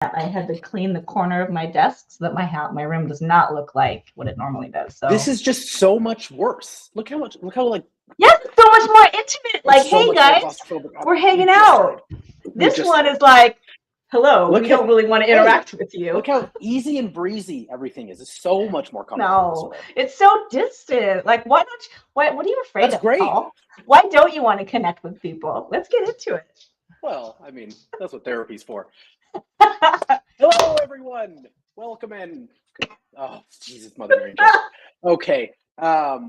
I had to clean the corner of my desk so that my room does not look like what it normally does. So this is just so much worse. Look how like yes, it's so much more intimate. Like, so hey guys, we're hanging out. This one is like, hello, we don't really want to interact with you. Look how easy and breezy everything is. It's so much more comfortable. No, it's so distant. Like, what are you afraid of? That's great. Paul? Why don't you want to connect with people? Let's get into it. Well, I mean, that's what therapy's for. Hello, everyone. Welcome in. Oh, Jesus, Mother Mary. Okay. Hi,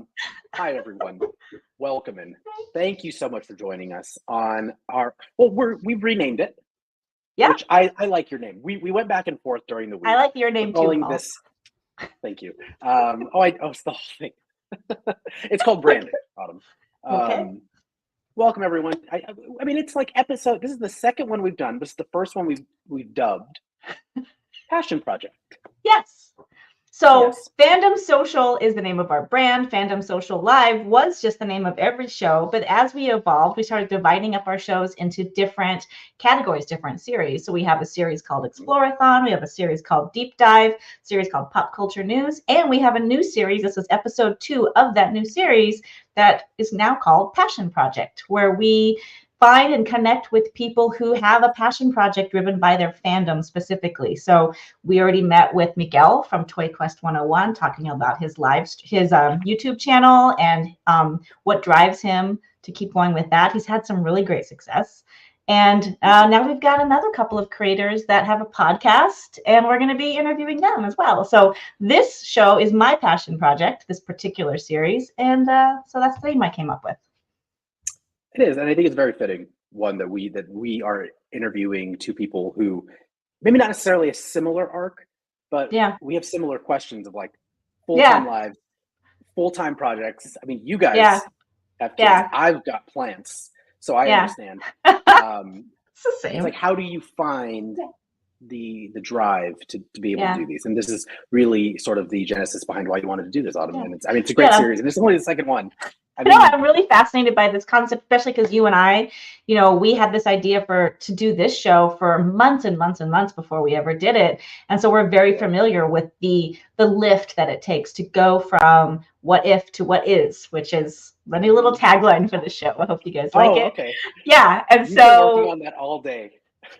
everyone. Welcome in. Thank you so much for joining us on our. Well, we've renamed it. Yeah. Which I like your name. We went back and forth during the week. I like your name too. Calling this. Thank you. It's the whole thing. It's called branding, Autumn. Okay. Welcome, everyone. I mean, it's like episode. This is the second one we've done, but it's the first one we've dubbed Passion Project. Yes. So Fandom Social is the name of our brand. Fandom Social Live was just the name of every show. But as we evolved, we started dividing up our shows into different categories, different series. So we have a series called Explorathon. We have a series called Deep Dive, a series called Pop Culture News. And we have a new series. This is episode 2 of that new series that is now called Passion Project, where we find and connect with people who have a passion project driven by their fandom specifically. So we already met with Miguel from Toy Quest 101 talking about his YouTube channel and what drives him to keep going with that. He's had some really great success. And now we've got another couple of creators that have a podcast, and we're going to be interviewing them as well. So this show is my passion project, this particular series. And so that's the name I came up with. It is, and I think it's very fitting one that we are interviewing two people who maybe not necessarily a similar arc, but we have similar questions of like full-time lives, full-time projects. I mean, you guys have kids. I've got plants, so I understand. It's the same. It's like, how do you find the drive to be able to do these? And this is really sort of the genesis behind why you wanted to do this, Autumn. And it's a great series, and it's only the second one. I'm really fascinated by this concept, especially because you and I, we had this idea to do this show for months and months and months before we ever did it. And so we're very familiar with the lift that it takes to go from what if to what is, which is a new little tagline for the show. I hope you guys like it. Okay. Yeah. And You've been working on that all day.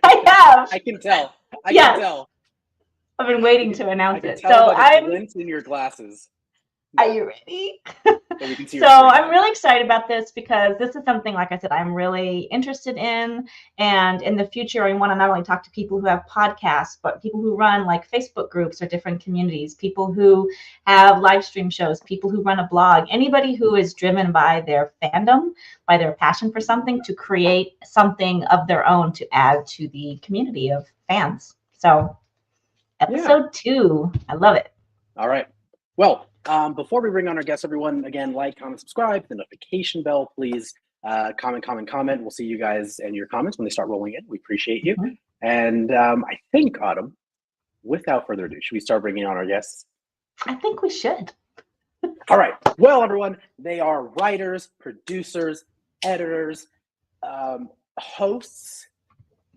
I have. I can tell. I can tell. I've been waiting to announce it. So I'm glint in your glasses. Are you ready? So I'm really excited about this because this is something, like I said, I'm really interested in. And in the future, I want to not only talk to people who have podcasts, but people who run like Facebook groups or different communities, people who have live stream shows, people who run a blog, anybody who is driven by their fandom, by their passion for something, to create something of their own to add to the community of fans. So episode 2, I love it. All right. Well, before we bring on our guests, everyone, again, like, comment, subscribe, the notification bell, please. Comment. We'll see you guys and your comments when they start rolling in. We appreciate you. Mm-hmm. And I think, Autumn, without further ado, should we start bringing on our guests? I think we should. All right. Well, everyone, they are writers, producers, editors, hosts,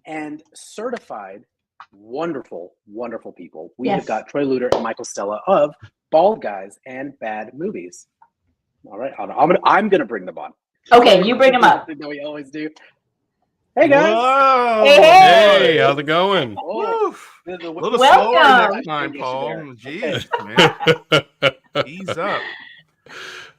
and certified wonderful, wonderful people. We have got Troy Lewter and Michael Stella of Bald Guys and Bad Movies. All right, I'm gonna bring them on. Okay, you bring them up. I know we always do. Hey guys! Whoa. Hey, how's it going? Oh, a little slower next time, Paul. Jeez, man, ease up.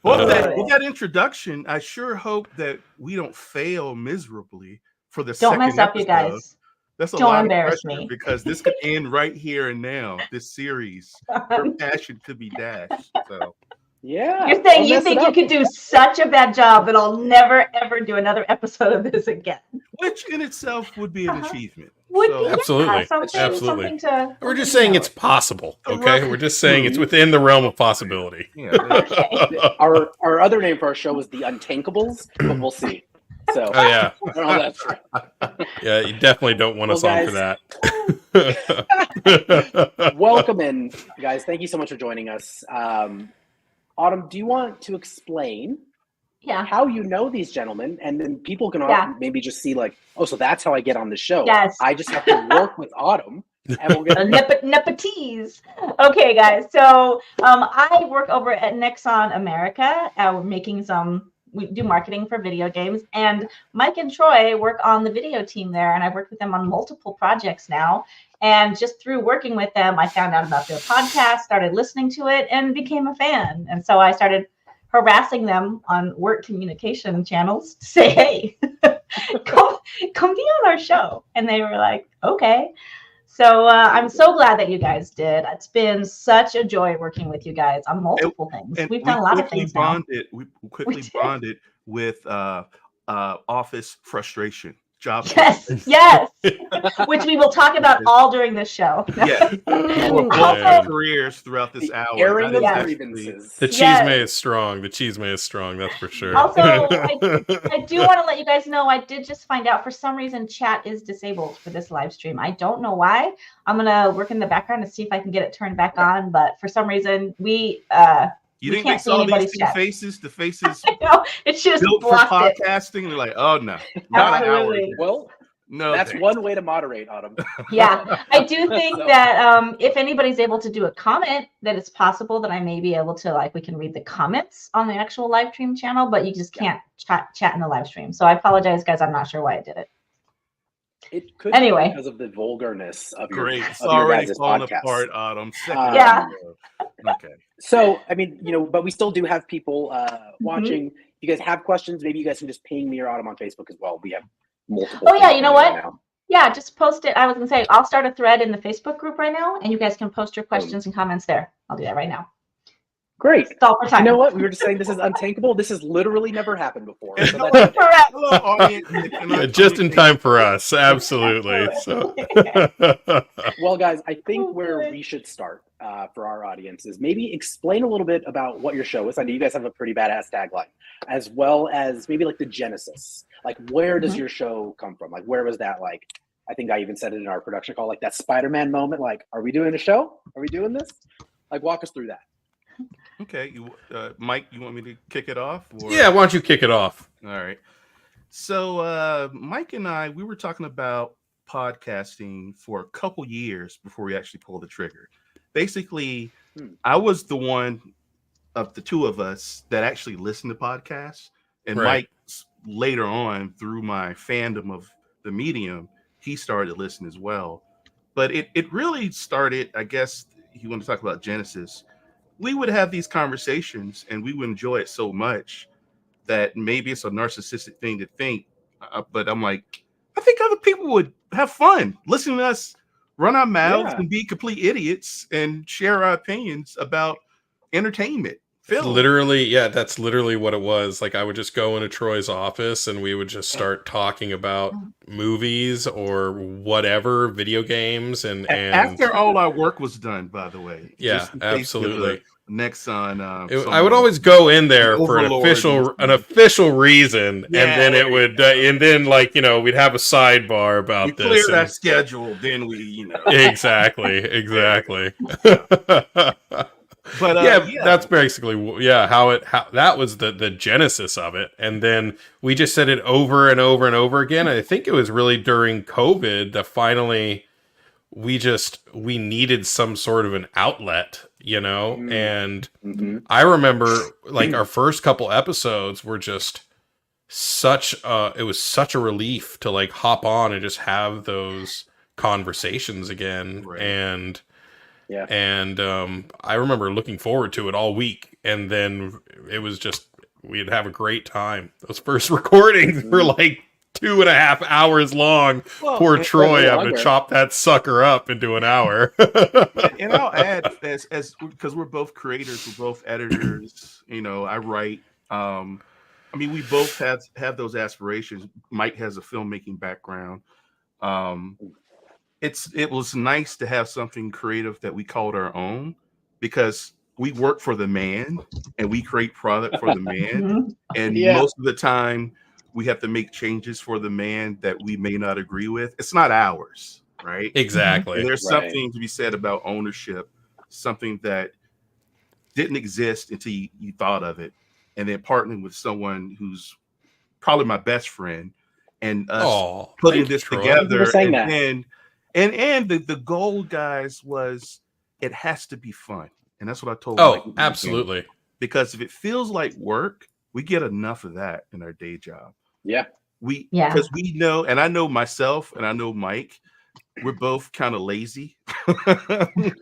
Well, with that introduction, I sure hope that we don't fail miserably for the second episode. Don't mess up, you guys. That's a lot of pressure because this could end right here and now. This series, your passion could be dashed. So, yeah, you're saying you think you could do such a bad job that I'll never ever do another episode of this again? Which in itself would be an achievement. Absolutely, absolutely. We're just saying it's possible. Okay, we're just saying it's within the realm of possibility. Yeah. Okay. Our other name for our show was the Untankables, but we'll see. So, yeah. That's right. Yeah, you definitely don't want us on for that. Welcome in, guys. Thank you so much for joining us. Autumn, do you want to explain how you know these gentlemen? And then people can maybe just see like, oh, so that's how I get on the show. Yes. I just have to work with Autumn And we'll get Nepotese. Okay, guys. So I work over at Nexon America. We're making we do marketing for video games, and Mike and Troy work on the video team there, and I've worked with them on multiple projects now. And just through working with them, I found out about their podcast, started listening to it, and became a fan. And so I started harassing them on work communication channels to say, hey, come be on our show. And they were like, okay. So I'm so glad that you guys did. It's been such a joy working with you guys on multiple things. We've done a lot of things now. We quickly bonded with office frustration. Yes, which we will talk about all during this show. Yeah, we're both careers throughout this hour. Airing of grievances. The chisme is strong. The chisme is strong. That's for sure. Also, I do want to let you guys know, I did just find out for some reason chat is disabled for this live stream. I don't know why. I'm gonna work in the background to see if I can get it turned back on. But for some reason, you think they saw these two faces? The faces it's just built for podcasting. They're like, oh no, not an hour. Well, no, that's one way to moderate, Autumn. Yeah, I do think that if anybody's able to do a comment, that it's possible that I may be able to, we can read the comments on the actual live stream channel, but you just can't chat in the live stream. So I apologize, guys. I'm not sure why I did it. It could be because of the vulgarness of your It's already falling apart, Autumn. Yeah. Okay. So, I mean, but we still do have people watching. If you guys have questions, maybe you guys can just ping me or Autumn on Facebook as well. We have multiple. Oh, yeah. You know what? Yeah, just post it. I was going to say, I'll start a thread in the Facebook group right now, and you guys can post your questions and comments there. I'll do that right now. Great. Stall for time. You know what? We were just saying this is untankable. This has literally never happened before. So just in time for us. Absolutely. So. Well, guys, I think where we should start for our audience is maybe explain a little bit about what your show is. I know you guys have a pretty badass tagline, as well as maybe the genesis. Where does your show come from? Where was that? I think I even said it in our production call, that Spider-Man moment. Are we doing a show? Are we doing this? Walk us through that. Okay, Mike, you want me to kick it off? Or? Yeah, why don't you kick it off? All right. So Mike and I, we were talking about podcasting for a couple years before we actually pulled the trigger. Basically, I was the one of the two of us that actually listened to podcasts, and Mike later on, through my fandom of the medium, he started to listen as well. But it really started, I guess, you want to talk about Genesis. We would have these conversations and we would enjoy it so much that maybe it's a narcissistic thing to think. But I'm like, I think other people would have fun listening to us run our mouths and be complete idiots and share our opinions about entertainment. Literally, that's literally what it was. I would just go into Troy's office and we would just start talking about movies or whatever, video games, and after all our work was done, by the way. Yeah, absolutely. Next on, I would always go in there for an official reason, and then it would, and then we'd have a sidebar about this. We cleared our schedule, then we, exactly. But that's basically how that was the genesis of it, and then we just said it over and over and over again. I think it was really during COVID that finally we needed some sort of an outlet, and I remember our first couple episodes were just it was such a relief to hop on and just have those conversations again, and I remember looking forward to it all week, and then it was just, we'd have a great time. Those first recordings were 2.5 hours long. Poor Troy having to chop that sucker up into an hour. And I'll add, as because we're both creators, we're both editors, I write. We both have those aspirations. Mike has a filmmaking background. It was nice to have something creative that we called our own, because we work for the man and we create product for the man. And most of the time we have to make changes for the man that we may not agree with. It's not ours, right? Exactly. And there's something to be said about ownership, something that didn't exist until you thought of it. And then partnering with someone who's probably my best friend and us putting this together. And the goal, guys, was it has to be fun. And that's what I told Mike. Oh, absolutely. Because if it feels like work, we get enough of that in our day job. Yeah. Because we know, and I know myself and I know Mike, we're both kind of lazy.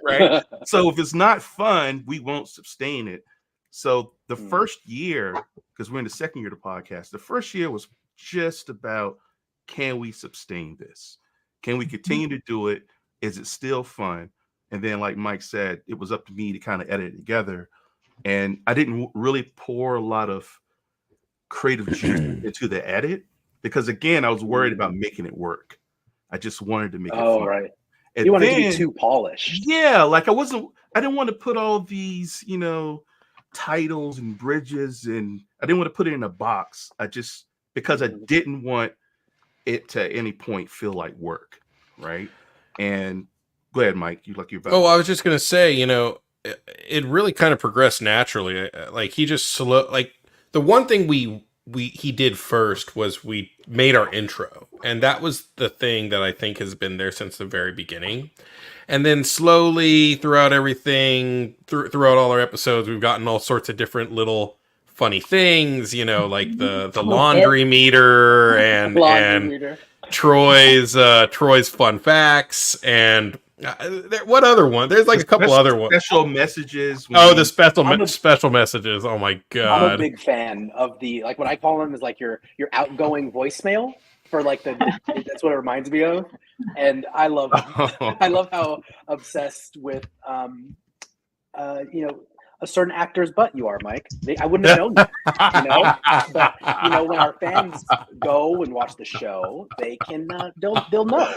Right? So if it's not fun, we won't sustain it. So the first year, because we're in the second year of the podcast, the first year was just about, can we sustain this? Can we continue to do it? Is it still fun? And then, like Mike said, it was up to me to kind of edit it together. And I didn't really pour a lot of creative juice into the edit because, again, I was worried about making it work. I just wanted to make it fun. Right. And you wanted to be too polished. Yeah, like I didn't want to put all these, titles and bridges, and I didn't want to put it in a box. Because I didn't want it to at any point feel like work, right? And go ahead, Mike. I was just gonna say, it really kind of progressed naturally. Like he just the one thing he did first was we made our intro, and that was the thing that I think has been there since the very beginning. And then slowly throughout everything, throughout all our episodes, we've gotten all sorts of different little funny things, like the laundry meter and Troy's fun facts and what other one? There's like a couple other ones. Special messages. The special messages. Oh my God. I'm a big fan of the, like what I call them is like your outgoing voicemail for like that's what it reminds me of. And I love how obsessed with a certain actor's butt you are, Mike. I wouldn't have known that, But when our fans go and watch the show, they can they'll know.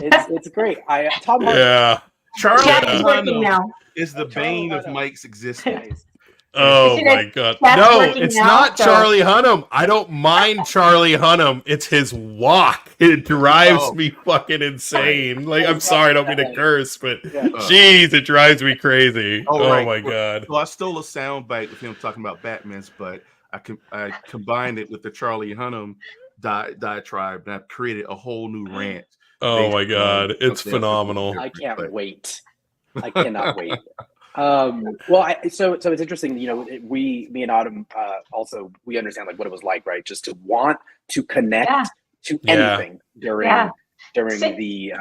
It's great. Tom Hardy. Yeah. Charlie Jack is working now. Is the bane of Mike's existence. Oh my God. No, it's not Charlie Hunnam. I don't mind Charlie Hunnam. It's his walk. It drives me fucking insane. Like, I'm sorry, I don't mean to curse, but jeez, it drives me crazy. Oh my God. Well, I stole a soundbite with him talking about Batman's, but I combined it with the Charlie Hunnam diatribe, and I've created a whole new rant. Oh my God. It's phenomenal. I can't wait. I cannot wait. So it's interesting, me and Autumn, also, we understand like what it was like, right? Just to want to connect to anything during the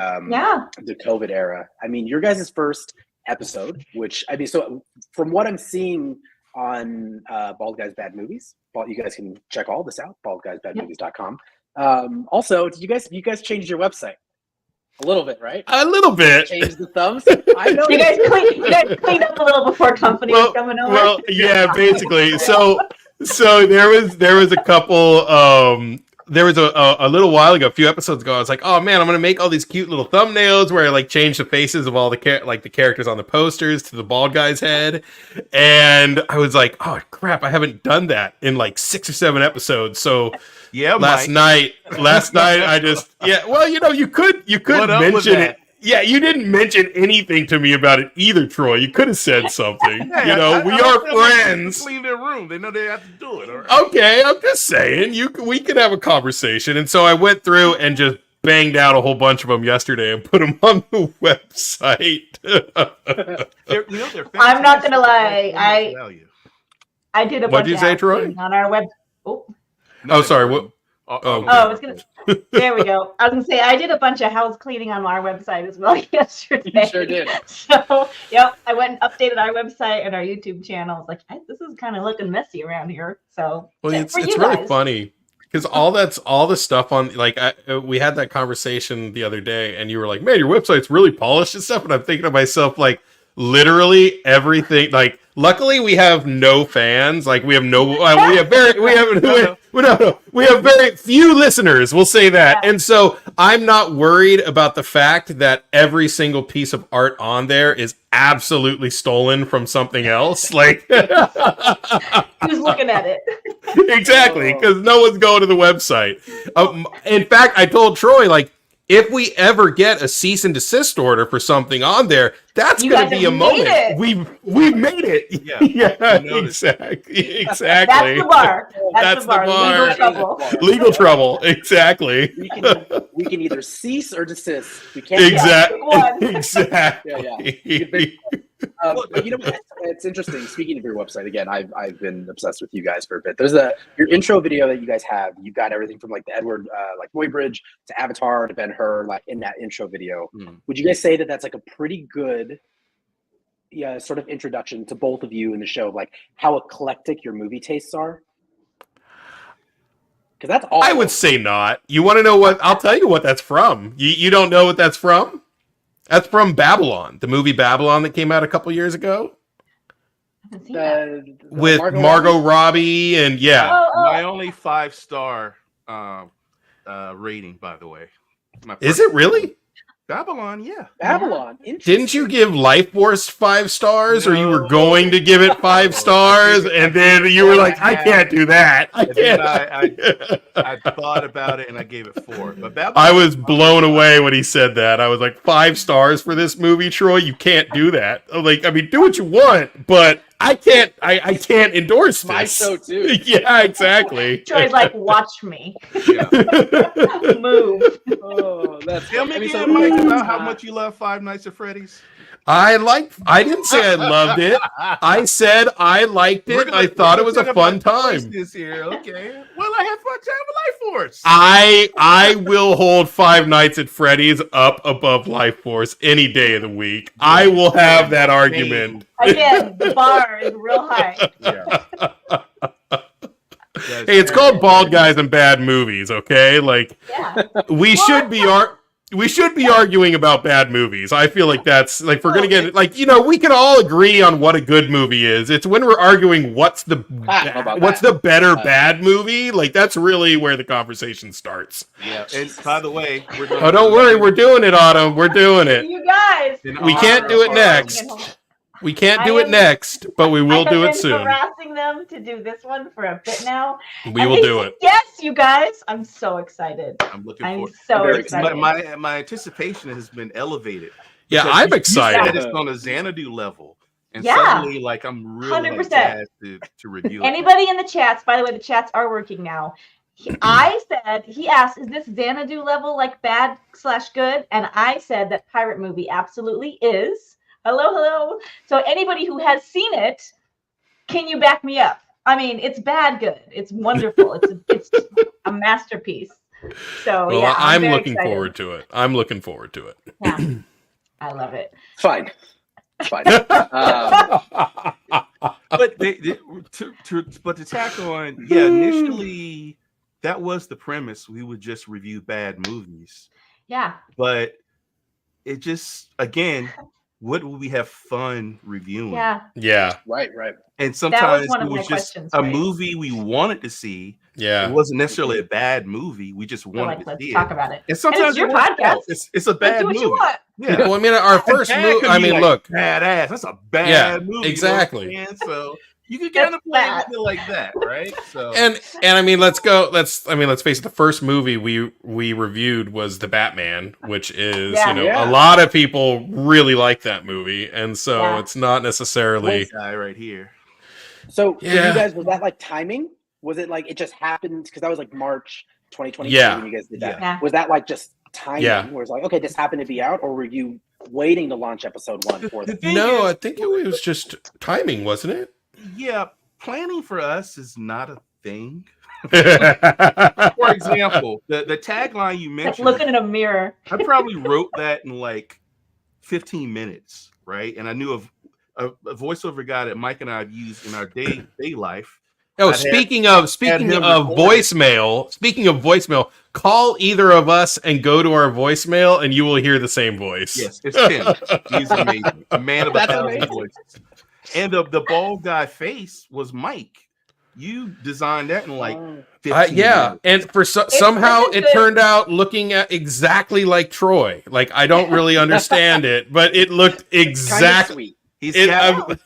COVID era. I mean, your guys' first episode, so from what I'm seeing on Bald Guys Bad Movies, you guys can check all this out, baldguysbadmovies.com. Also, you guys changed your website? A little bit, right? A little bit. Change the thumbs. I know you guys cleaned up a little before company was coming over. Well, yeah, basically. So there was a couple. There was a little while ago, a few episodes ago. I was like, oh man, I'm gonna make all these cute little thumbnails where I like change the faces of all the characters on the posters to the bald guy's head, and I was like, oh crap, I haven't done that in like 6 or 7 episodes. So. Yeah, last night I just you could mention it. Yeah, you didn't mention anything to me about it either, Troy. You could have said something. We are friends. Leave their room. They know they have to do it. All right? Okay, I'm just saying we could have a conversation. And so I went through and just banged out a whole bunch of them yesterday and put them on the website. I'm not gonna lie. I did a bunch. What'd you say, Troy? On our web. Oh, sorry. What? I was gonna. There we go. I was gonna say I did a bunch of house cleaning on our website as well yesterday. You sure did. So, I went and updated our website and our YouTube channel. I was like, this is kind of looking messy around here. So, well, it's really funny because all the stuff on we had that conversation the other day, and you were like, "Man, your website's really polished and stuff," and I'm thinking to myself, like, literally everything, like. Luckily, we have no fans. Like we have very few listeners. We'll say that, and so I'm not worried about the fact that every single piece of art on there is absolutely stolen from something else. Like, who's looking at it? Exactly, because no one's going to the website. In fact, I told Troy, like, if we ever get a cease and desist order for something on there, that's going to be a moment. We've made it. Yeah, exactly. That's the bar. That's the bar. Legal trouble. Exactly. We can either cease or desist. We can't. Exactly. But you know, it's interesting. Speaking of your website, again, I've been obsessed with you guys for a bit. There's your intro video that you guys have. You've got everything from like the Edward like Muybridge to Avatar to Ben-Hur, like in that intro video. Would you guys say that that's like a pretty good sort of introduction to both of you in the show, like how eclectic your movie tastes are? Because that's all. I would say not. You want to know what? I'll tell you what that's from. You don't know what that's from? That's from Babylon, the movie Babylon that came out a couple years ago. With Margot Robbie and my only 5-star rating, by the way. Is it really? Babylon, yeah. Babylon. Didn't you give Life Force 5 stars, or you were going to give it 5 stars, and then you were like, I can't do that. I can't. I thought about it and I gave it 4. But Babylon, I was blown away when he said that. I was like, 5 stars for this movie, Troy? You can't do that. I'm like, I mean, do what you want, but I can't endorse this. My show too. Yeah, exactly. Troy's like, watch me. Yeah. Move. Oh, that's Tell me again, Mike, about how much you love Five Nights at Freddy's. I didn't say I loved it. I said I liked it. I thought it was a fun time. This year, okay. Well, I had fun time with Life Force. I will hold Five Nights at Freddy's up above Life Force any day of the week. I will have that argument. Again, the bar is real high. Yeah. Hey, it's called Bald Guys and Bad Movies, okay? Like, we should be arguing about bad movies. I feel like that's like, if we're gonna get like, we can all agree on what a good movie is. It's when we're arguing what's the better bad movie. Like, that's really where the conversation starts. Yeah. And by the way, don't worry, we're doing it, Autumn. We're doing it. You guys. We can't do it next. We can't do it next, but we will do it soon. I've been harassing them to do this one for a bit now. We will do it. Yes, you guys. I'm so excited. I'm looking forward. So excited. My anticipation has been elevated. Yeah, I'm excited. It's on a Xanadu level. And suddenly, like, I'm really 100%. jazzed to review it. Anybody in the chats, by the way, the chats are working now. He asked, is this Xanadu level like bad/good? And I said that pirate movie absolutely is. Hello. So anybody who has seen it, can you back me up? I mean, it's bad good. It's wonderful. It's a masterpiece. So well, I'm looking forward to it. Yeah, I love it. Fine. But to tack on, initially that was the premise. We would just review bad movies. Yeah. But it just, again, what would we have fun reviewing? Yeah. Right. And sometimes it was just a movie we wanted to see. Yeah. It wasn't necessarily a bad movie. We just wanted to see it. Let's talk about it. And sometimes it's your podcast. It's a bad movie. You want. Yeah. Well, I mean, our first movie. I mean, look, badass. That's a bad movie. Exactly. You know, so you could get in a play with it like that, right? So and I mean, let's face it. The first movie we reviewed was The Batman, which is a lot of people really like that movie, and so it's not necessarily this guy right here. So for you guys, was that like timing? Was it like it just happened because that was like March 2022 when you guys did that? Yeah. Was that like just timing where it's like, okay, this happened to be out, or were you waiting to launch episode 1 for that? No, I think it was just timing, wasn't it? Yeah, planning for us is not a thing. For example, the tagline you mentioned, like looking in a mirror. I probably wrote that in like 15 minutes, right? And I knew of a voiceover guy that Mike and I have used in our day life. Oh, speaking of voicemail, call either of us and go to our voicemail, and you will hear the same voice. Yes, it's Tim. He's amazing. A man of 1,000 voices. And the bald guy face was Mike. You designed that in like 15 minutes. And for somehow it turned out looking exactly like Troy. Like, I don't really understand it, but it looked exactly. He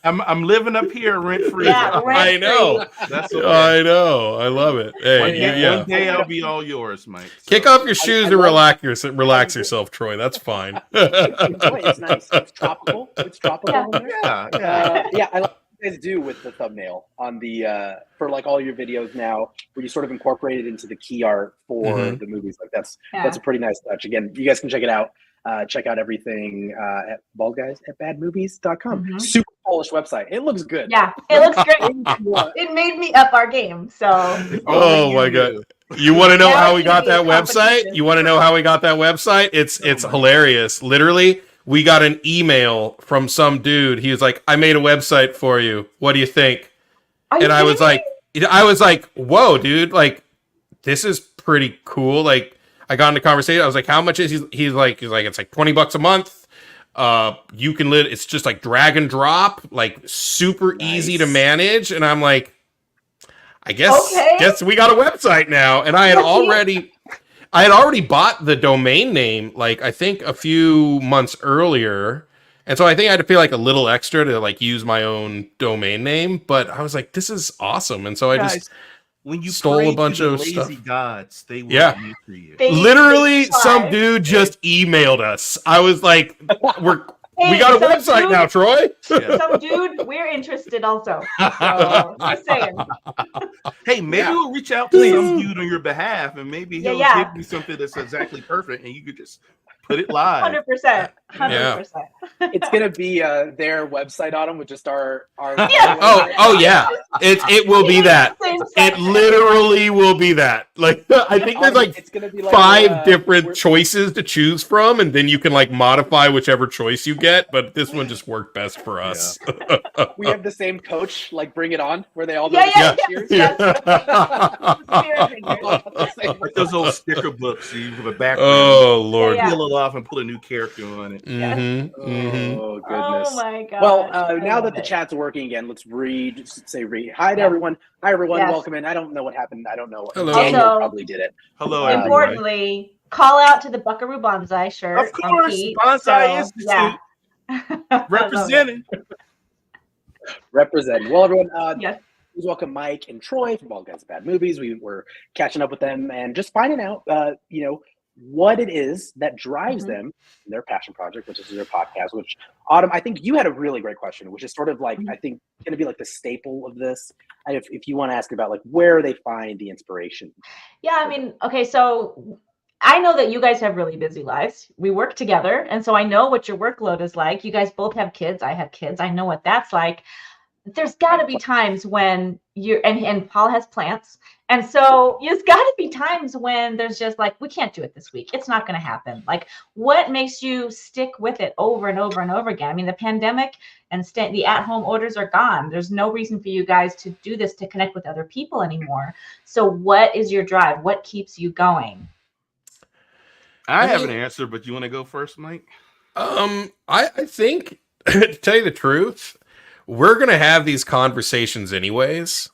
I'm living up here rent free. Yeah, I know. That's okay. I know. I love it. Hey, One day I'll be all yours, Mike. So. Kick off your shoes and relax yourself, Troy. That's fine. It's nice. It's tropical. It's tropical. Yeah. I like what you guys do with the thumbnail on the for like all your videos now, where you sort of incorporate it into the key art for the movies. Like that's a pretty nice touch. Again, you guys can check it out. Check out everything at baldguys@badmovies.com. Super polished website. It looks good. Yeah, it looks great. It made me up our game. So. Oh my god! You want to know how we got that website? You want to know how we got that website? It's hilarious. Literally, we got an email from some dude. He was like, "I made a website for you. What do you think?" And I was like, "Whoa, dude! Like, this is pretty cool." Like. I got into conversation. I was like, "How much is he?" He's like, "It's like $20 a month. You can it's just like drag and drop, like super easy to manage." And I'm like, "I guess we got a website now." And I had already bought the domain name, like I think a few months earlier, and so I think I had to pay like a little extra to like use my own domain name. But I was like, "This is awesome," and so I just. When you stole a bunch of lazy stuff. gods, they will answer you. Literally, some dude just emailed us. I was like, we got a website now, Troy. Some dude, we're interested also. So, just saying. Hey, maybe we'll reach out to some dude on your behalf, and maybe he'll give you something that's exactly perfect, and you could just put it live. 100%. 100%. It's gonna be their website on them with just our Oh yeah. It will be that. It literally will be that. Like I think there's like it's gonna be like 5 different choices to choose from, and then you can like modify whichever choice you get, but this one just worked best for us. We have the same coach, like Bring It On, where they all do like those old sticker books you with a background. Oh Lord. Peel it off and put a new character on it. Oh goodness. Oh my god. Well, now that the chat's working again, let's say hi to everyone. Hi everyone, welcome in. I don't know what happened. I don't know. Hello. Daniel probably did it. Hello. Importantly, call out to the Buckaroo Bonsai shirt. Of course, Bonsai Institute. Representing. Represent. Well, everyone. Please welcome Mike and Troy from Bald Guys Bad Movies. We were catching up with them and just finding out, what it is that drives them in their passion project, which is their podcast. Which Autumn, I think you had a really great question, which is sort of like I think going to be like the staple of this. And if you want to ask about like where they find the inspiration. Yeah, I mean, okay, so I know that you guys have really busy lives. We work together, and so I know what your workload is like. You guys both have kids. I have kids. I know what that's like. There's got to be times when and Paul has plants. And so there's got to be times when there's just like, we can't do it this week. It's not going to happen. Like, what makes you stick with it over and over and over again? I mean, the pandemic and the at-home orders are gone. There's no reason for you guys to do this, to connect with other people anymore. So what is your drive? What keeps you going? I have an answer, but you want to go first, Mike? I think, to tell you the truth, we're going to have these conversations anyways.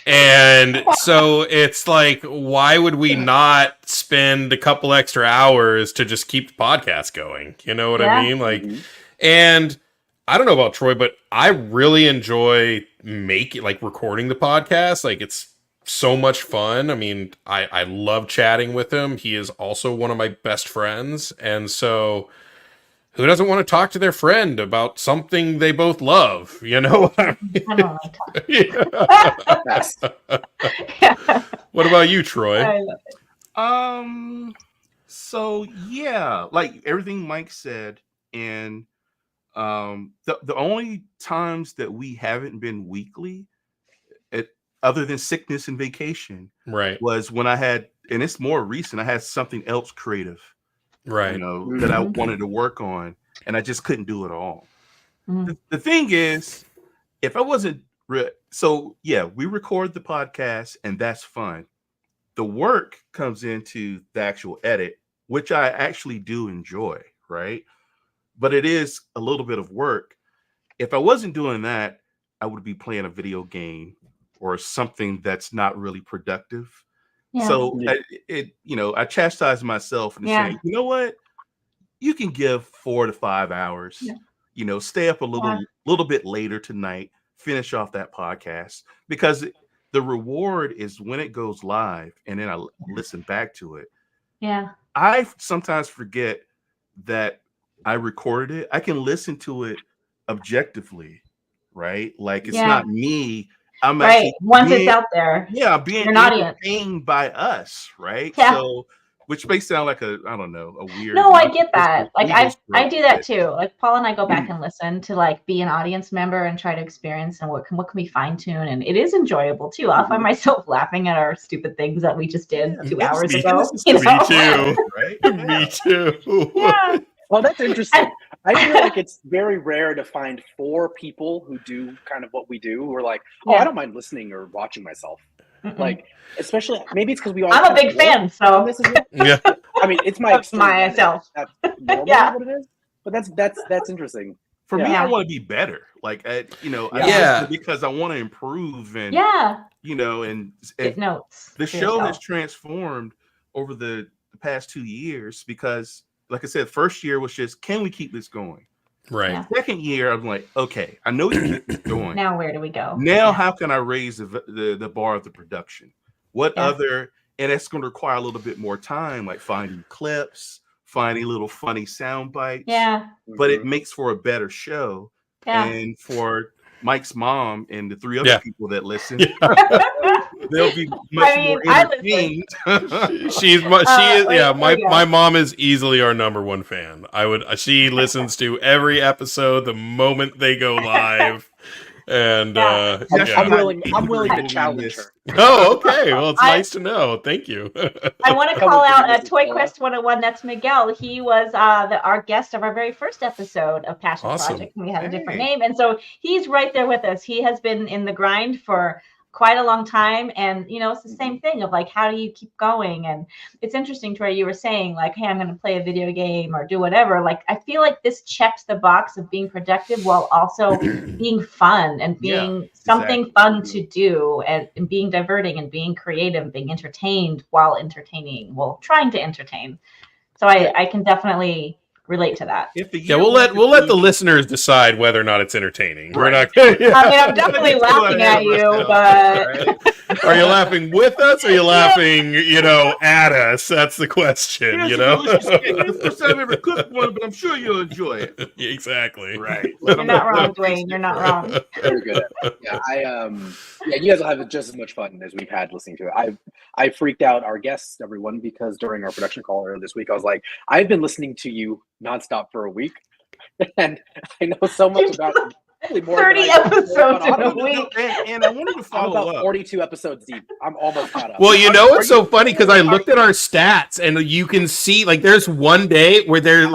And so it's like, why would we not spend a couple extra hours to just keep the podcast going? You know what I mean? Like, and I don't know about Troy, but I really enjoy recording the podcast. Like, it's so much fun. I mean, I love chatting with him. He is also one of my best friends. And so who doesn't want to talk to their friend about something they both love? You know what I mean? I don't like talking. What about you, Troy? I love it. So yeah, like everything Mike said, and the only times that we haven't been weekly, other than sickness and vacation, right, was when I had, and it's more recent, I had something else creative. Right. That I wanted to work on, and I just couldn't do it all. The thing is, if I wasn't we record the podcast, and that's fun. The work comes into the actual edit, which I actually do enjoy, right? But it is a little bit of work. If I wasn't doing that, I would be playing a video game or something that's not really productive. Yeah. So I chastise myself and saying, you know what? You can give 4 to 5 hours. stay up a little bit later tonight, finish off that podcast, because the reward is when it goes live and then I listen back to it. Yeah. I sometimes forget that I recorded it. I can listen to it objectively, right? Like it's not me. I'm actually once it's out there. Yeah, being entertained by us, right? Yeah. So, which may sound like a weird. No, I get that. Like I do that too. Like Paul and I go back and listen to like be an audience member and try to experience and what can we fine tune, and it is enjoyable too. I'll find myself laughing at our stupid things that we just did 2 hours ago. Me too. Right? Me too. Yeah. Well, that's interesting. I feel like it's very rare to find 4 people who do kind of what we do. Who are like, I don't mind listening or watching myself. Like, especially maybe it's because we all. I'm a big fan, so yeah. I mean, it's myself. That's normally what it is. But that's interesting. For me, I want to be better. Like, I listen because I want to improve and and get notes. The show has transformed over the past 2 years because, like I said, first year was just, can we keep this going? Right. Yeah. Second year, I'm like, okay, I know we can keep this going. Now where do we go? Now, how can I raise the bar of the production? What other, and it's going to require a little bit more time, like finding clips, finding little funny sound bites. Yeah. But it makes for a better show. Yeah. And for Mike's mom and the 3 other people that listen, they'll be much more entertained. My mom is easily our #1 fan. She listens to every episode the moment they go live. And I'm willing to challenge her. Oh, okay. Well, it's nice to know. Thank you. I want to call out Toy Quest 101. That's Miguel. He was our guest of our very first episode of Passion Project, and we had a different name. And so he's right there with us. He has been in the grind for quite a long time, and it's the same thing of like, how do you keep going? And it's interesting to where you were saying like, hey, I'm going to play a video game or do whatever. Like, I feel like this checks the box of being productive while also being fun and being something fun to do, and being diverting and being creative, being entertained while entertaining, trying to entertain. So I can definitely relate to that. We'll let the listeners decide whether or not it's entertaining. We're not. I mean, I'm definitely laughing at you, but are you laughing with us? Or are you laughing, at us? That's the question. The first time I've ever cooked one, but I'm sure you'll enjoy it. Exactly. Right. You're not wrong, Dwayne. You're not wrong. Very good. Yeah, you guys will have just as much fun as we've had listening to it. I freaked out our guests, everyone, because during our production call earlier this week, I was like, I've been listening to you nonstop for a week, and I know so much about probably more 30 episodes in a week. And I wanted to follow up. 42 episodes deep. I'm almost caught up. Well, it's so funny because I looked at our stats, and you can see like there's one day where there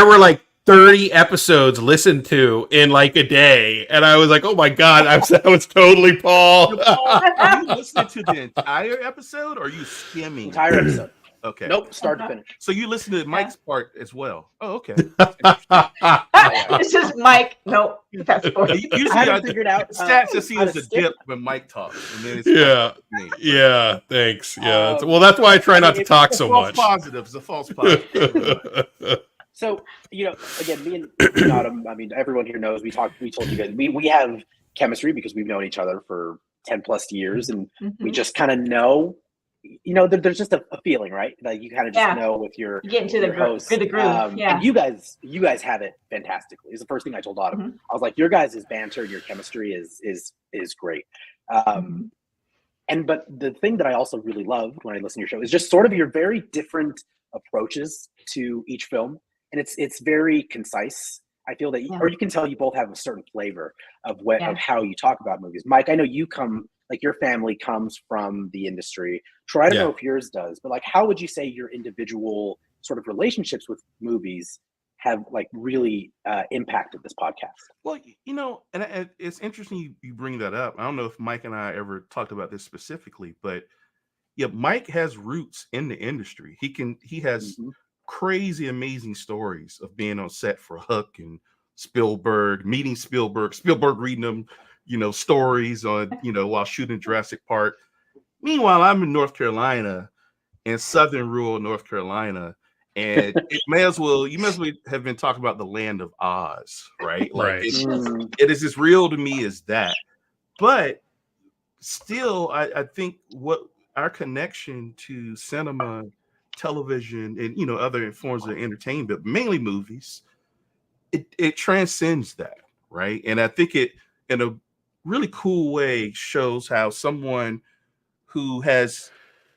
were like 30 episodes listened to in like a day, and I was like, oh my god, that was totally Paul. Are you listening to the entire episode, or are you skimming entire episode? Okay. Nope, start to finish. So you listen to Mike's part as well. Oh, okay. It's just Mike. Nope. Fast forward. Usually I figured out stats just see as a dip when Mike talks. And then it's yeah. Thanks. Yeah. Well, that's why I try not to talk so much. It's a false positive. So, again, me and Autumn, I mean, everyone here knows we told you guys, we have chemistry because we've known each other for 10 plus years, and we just kind of know, there's just a feeling, right? Like you kind of just know with your you get into the host. The groove. And you guys have it fantastically. It's the first thing I told Autumn. I was like, your guys' banter and your chemistry is great. But the thing that I also really loved when I listened to your show is just sort of your very different approaches to each film. And it's very concise. I feel that, or you can tell you both have a certain flavor of how you talk about movies. Mike, I know you your family comes from the industry. Troy, I don't know if yours does, but how would you say your individual sort of relationships with movies have really impacted this podcast? Well, and it's interesting you bring that up. I don't know if Mike and I ever talked about this specifically, but Mike has roots in the industry. He has crazy, amazing stories of being on set for Hook and Spielberg, meeting Spielberg reading them, stories on, while shooting Jurassic Park. Meanwhile, I'm in North Carolina, in southern rural North Carolina, And you may as well have been talking about the land of Oz, right? Like Right. it is as real to me as that. But still, I think what our connection to cinema, television, and other forms of entertainment, but mainly movies, it transcends that, right? And I think it, in a really cool way, shows how someone who has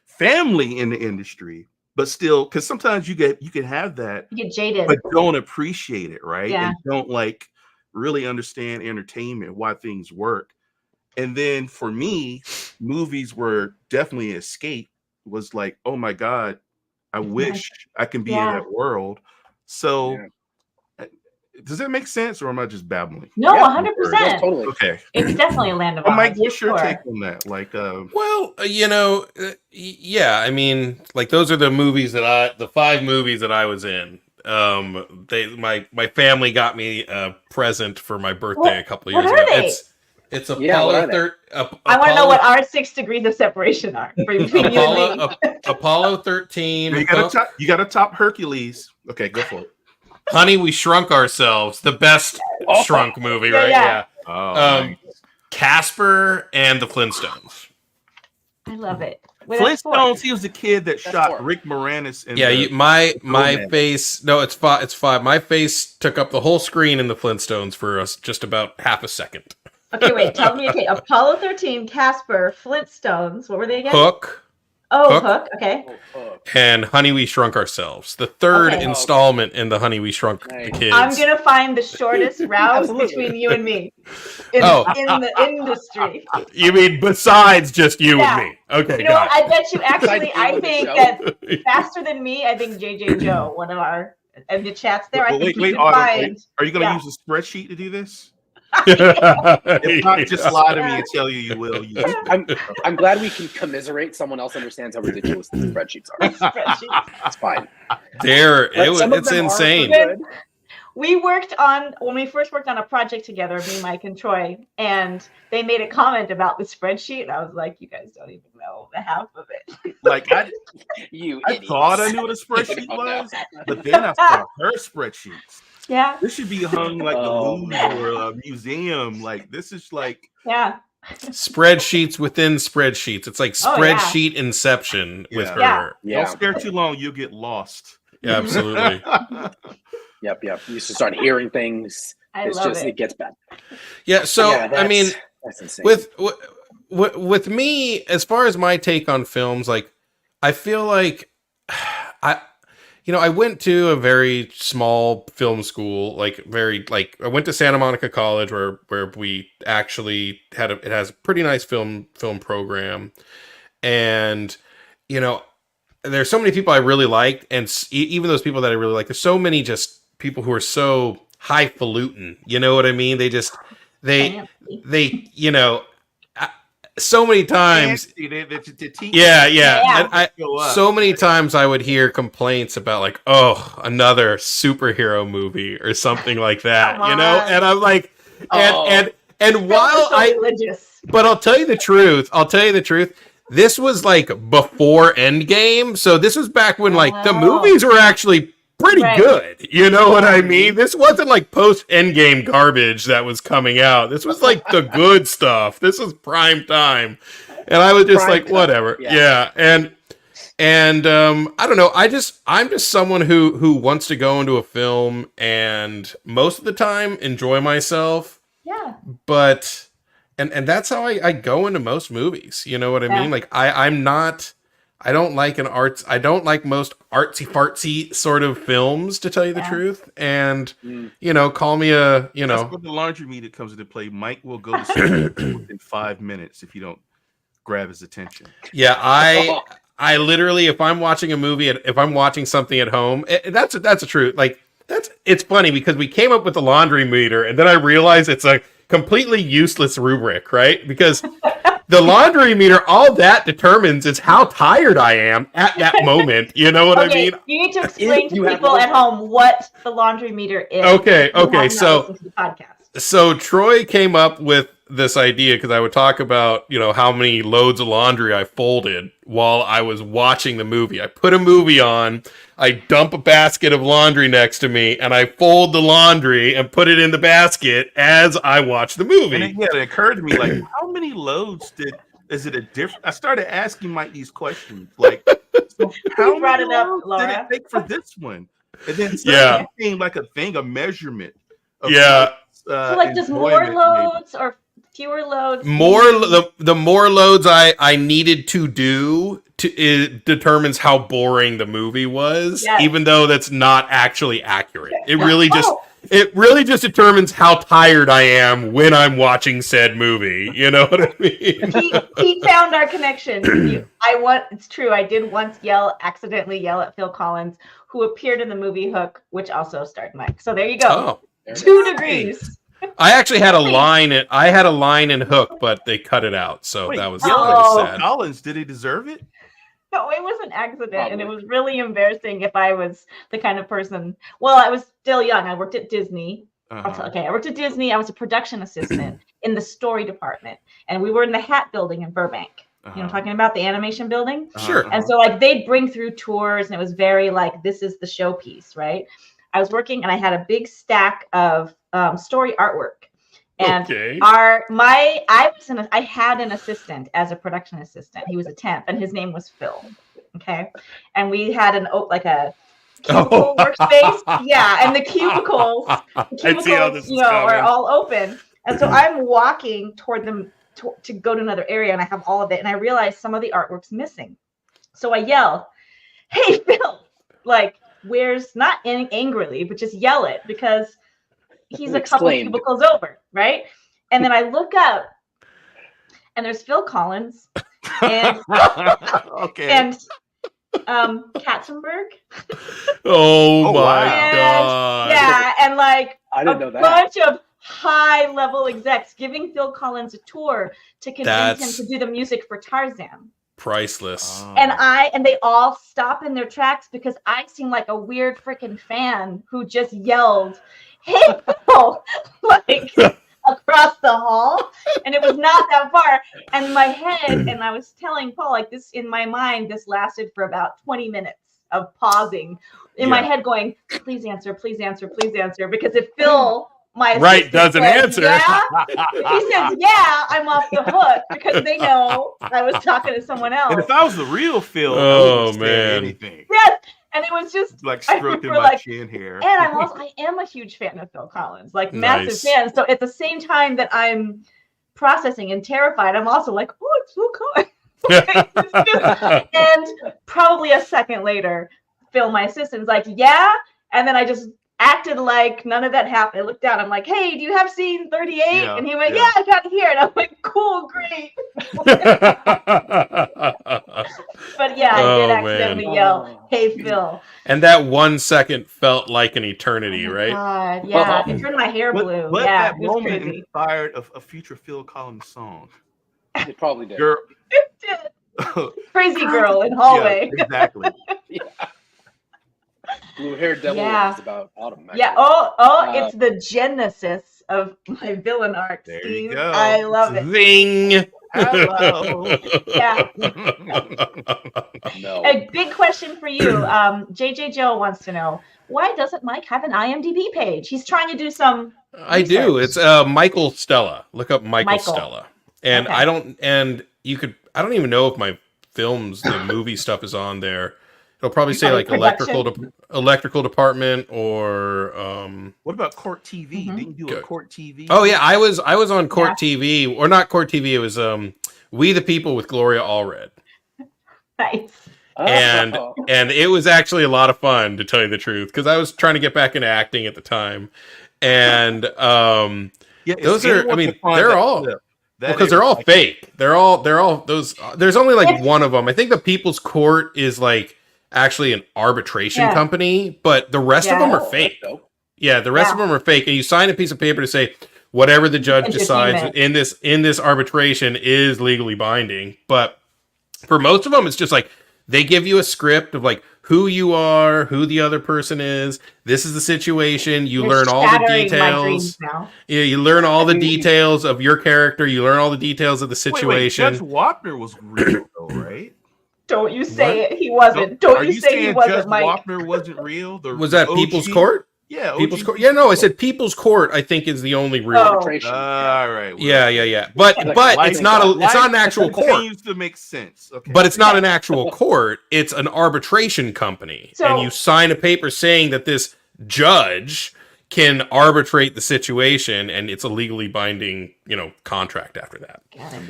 family in the industry, but still, because sometimes you can have that, you get jaded, but don't appreciate it, right? Yeah. And don't like really understand entertainment, why things work. And then for me, movies were definitely an escape. Was like, oh my God, I wish I can be in that world. So does that make sense, or am I just babbling? No, 100%. Totally. Okay. It's definitely a land of Oz. Mike, what's your take on that? Like, well, yeah, I mean, like those are the movies the 5 movies that I was in. My family got me a present for my birthday a couple of years ago. It's Apollo 13. I want to know what our 6 degrees of separation are between you and me. Apollo 13. You got to top Hercules. Okay, go for it. Honey, We Shrunk Ourselves, the best shrunk movie, right? Yeah. Oh, nice. Casper and the Flintstones. I love it. Flintstones. He was the kid that shot Rick Moranis. My face. No, it's 5. My face took up the whole screen in the Flintstones for us just about half a second. Okay, wait. Tell me. Okay, Apollo 13, Casper, Flintstones. What were they again? Hook. Oh, Hook. Okay. And Honey, We Shrunk Ourselves. The third installment in the Honey, We Shrunk the Kids. I'm gonna find the shortest route between you and me in the industry. You mean besides just you and me? Okay. You know what? I bet you actually. I think that faster than me. I think JJ Joe, one of our in the chats there. I think you can find. Are you gonna use a spreadsheet to do this? If not, just lie to me and tell you will. I'm glad we can commiserate. Someone else understands how ridiculous these spreadsheets are. It's fine. It's insane. We worked on, when we first worked on a project together, me, Mike, and Troy, and they made a comment about the spreadsheet, and I was like, you guys don't even know the half of it. Like, I thought I knew what a spreadsheet was, but then I saw her spreadsheets. Yeah. This should be hung like the Louvre or a museum. Like, this is like... Yeah. Spreadsheets within spreadsheets. It's like spreadsheet inception with her. Yeah. Don't stare too long, you'll get lost. Yeah, absolutely. Yep. You should start hearing things. It gets bad. Yeah. So I mean, that's insane. with me, as far as my take on films, like I feel like I went to a very small film school, I went to Santa Monica College where we actually it has a pretty nice film program, and there's so many people I really liked, and even those people that I really like, there's so many just people who are so highfalutin, you know what I mean? They so many times, so many times I would hear complaints about like, oh, another superhero movie or something like that, and I'm like, and while but I'll tell you the truth, this was like before Endgame, so this was back when like the movies were actually pretty good. You know what I mean? This wasn't like post Endgame garbage that was coming out. This was like the good stuff. This was prime time. And I was just prime like, time. Whatever. Yeah. And I don't know. I'm just someone who wants to go into a film and most of the time enjoy myself. Yeah. But and that's how I go into most movies. You know what I mean? Like I don't like most artsy fartsy sort of films, to tell you the truth. And call me a That's what the laundry meter comes into play. Mike will go to sleep within 5 minutes if you don't grab his attention. Yeah, I literally, if I'm watching a movie, if I'm watching something at home, that's the truth. Like it's funny because we came up with the laundry meter, and then I realized it's a completely useless rubric, right? Because the laundry meter, all that determines is how tired I am at that moment. You know what I mean? You need to explain to people at home what the laundry meter is. Okay. So Troy came up with this idea because I would talk about, how many loads of laundry I folded while I was watching the movie. I put a movie on, I dump a basket of laundry next to me, and I fold the laundry and put it in the basket as I watch the movie. And it occurred to me, like, how many loads is it a different? I started asking Mike these questions, like, so how many loads did it take for this one? And then it became like a thing, a measurement. Of so like just more loads or fewer loads? The more loads I needed to do it determines how boring the movie was, even though that's not actually accurate. It really just determines how tired I am when I'm watching said movie. You know what I mean? He found our connection. It's true. I did once accidentally yell at Phil Collins, who appeared in the movie Hook, which also starred Mike. So there you go. 2 degrees. I actually had a line. I had a line in Hook, but they cut it out. So that was sad. Collins, did he deserve it? No, it was an accident, and it was really embarrassing if I was the kind of person. Well, I was still young. I worked at Disney. I worked at Disney. I was a production assistant in the story department, and we were in the Hat Building in Burbank. Talking about the animation building. Sure. And so, like, they'd bring through tours, and it was very like, this is the showpiece, right? I was working, and I had a big stack of story artwork. And I had an assistant as a production assistant. He was a temp, and his name was Phil. Okay, and we had a cubicle workspace. Yeah, and the cubicles are all open. And so I'm walking toward them to go to another area, and I have all of it, and I realize some of the artwork's missing. So I yell, "Hey, Phil!" Like, where's, not angrily, but just yell it, because he's a couple cubicles over, right? And then I look up, and there's Phil Collins and Katzenberg. Oh my God! Yeah, and like I didn't know that. Bunch of high-level execs giving Phil Collins a tour to convince him to do the music for Tarzan. Priceless. And they all stop in their tracks because I seem like a weird freaking fan who just yelled, "Hey, Phil!" like across the hall, and it was not that far. And in my head, and I was telling Paul, like, this in my mind, this lasted for about 20 minutes of pausing in my head, going, "Please answer, please answer, please answer," because if Phil, doesn't answer. He says, "Yeah," I'm off the hook because they know I was talking to someone else. And if I was the real Phil, I wouldn't say anything. Yes, and it was just like stroking my chin hair. And I am a huge fan of Phil Collins, like massive fan. So at the same time that I'm processing and terrified, I'm also like, "Oh, it's Phil Collins." And probably a second later, Phil, my assistant's like, "Yeah," and then I just acted like none of that happened. I looked down. I'm like, "Hey, do you have scene 38?" And he went, "Yeah, I got it here." And I'm like, "Cool, great." But yeah, I did accidentally yell, "Hey, Phil." And that 1 second felt like an eternity, right? God, yeah, it turned my hair blue. But yeah, that moment inspired a future Phil Collins song. It probably did. It did. Crazy girl in hallway. Yeah, exactly. Blue-haired devil is about autumn. Actually. Yeah. It's the genesis of my villain arc, there Steve. You go. I love it. Zing. Hello. Yeah. No. A big question for you. JJ Joe wants to know, why doesn't Mike have an IMDb page? He's trying to do some I research. do. It's Michael Stella. Look up Michael Stella. And okay. I don't even know if my films, the movie stuff is on there. It'll probably say like electrical department or what about Court TV? Didn't you do a Court TV? Oh yeah, I was on Court TV, or not Court TV. It was We the People with Gloria Allred. Nice. And it was actually a lot of fun, to tell you the truth, because I was trying to get back into acting at the time. And those are, I mean, they're all because they're all fake. They're all those. There's only like one of them. I think the People's Court is like actually an arbitration company, but the rest of them are fake. Yeah, the rest of them are fake, and you sign a piece of paper to say whatever the judge decides in this arbitration is legally binding. But for most of them, it's just like they give you a script of like who you are, who the other person is. This is the situation. You You're learn all the shattering my details. dreams now. Yeah, you learn all the details of your character. You learn all the details of the situation. Wait, Judge Wapner was real, though, right? Don't you say it. He wasn't. Don't you say he wasn't, Judge Mike. Wapner wasn't real? Was that People's Court? Yeah, People's Court. Yeah, no, I said People's Court. I think is the only real. Arbitration. All right. Well, Yeah. But it's not an actual court. Seems to make sense. Okay. But it's not an actual court. It's an arbitration company, and you sign a paper saying that this judge can arbitrate the situation, and it's a legally binding, contract after that.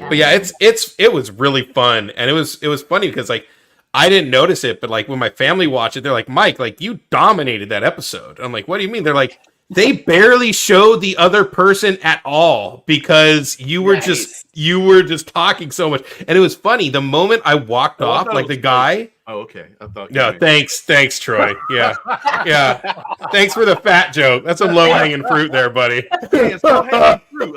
But yeah, it was really fun, and it was funny because like I didn't notice it, but like when my family watched it, they're like, Mike, like you dominated that episode. I'm like, what do you mean? They're like, they barely showed the other person at all because you were just talking so much, and it was funny. The moment I walked off, like the guy. Oh, okay. I thought. Yeah, thanks, Troy. Yeah. Thanks for the fat joke. That's some low hanging fruit there, buddy. Hey, it's low hanging fruit.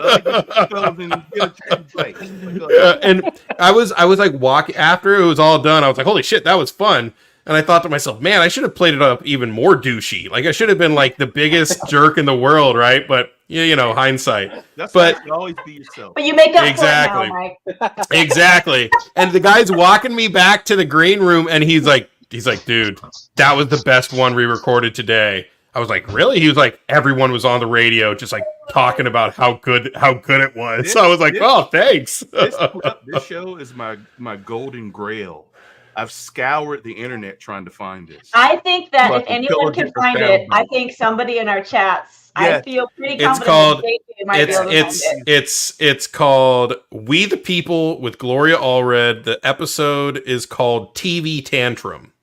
Yeah, and I was like walking after it was all done. I was like, holy shit, that was fun. And I thought to myself, man, I should have played it up even more douchey. Like I should have been like the biggest jerk in the world, right? But hindsight. That's but why you always be yourself. But you make up exactly. for it now, Mike. Exactly. And the guy's walking me back to the green room, and he's like, dude, that was the best one we recorded today. I was like, really? He was like, everyone was on the radio, just like talking about how good it was. So I was like, oh, thanks. This show is my golden grail. I've scoured the internet trying to find this. I think that if anyone can find it, I think somebody in our chats. Yeah. I feel pretty confident. It's called We the People with Gloria Allred. The episode is called TV Tantrum.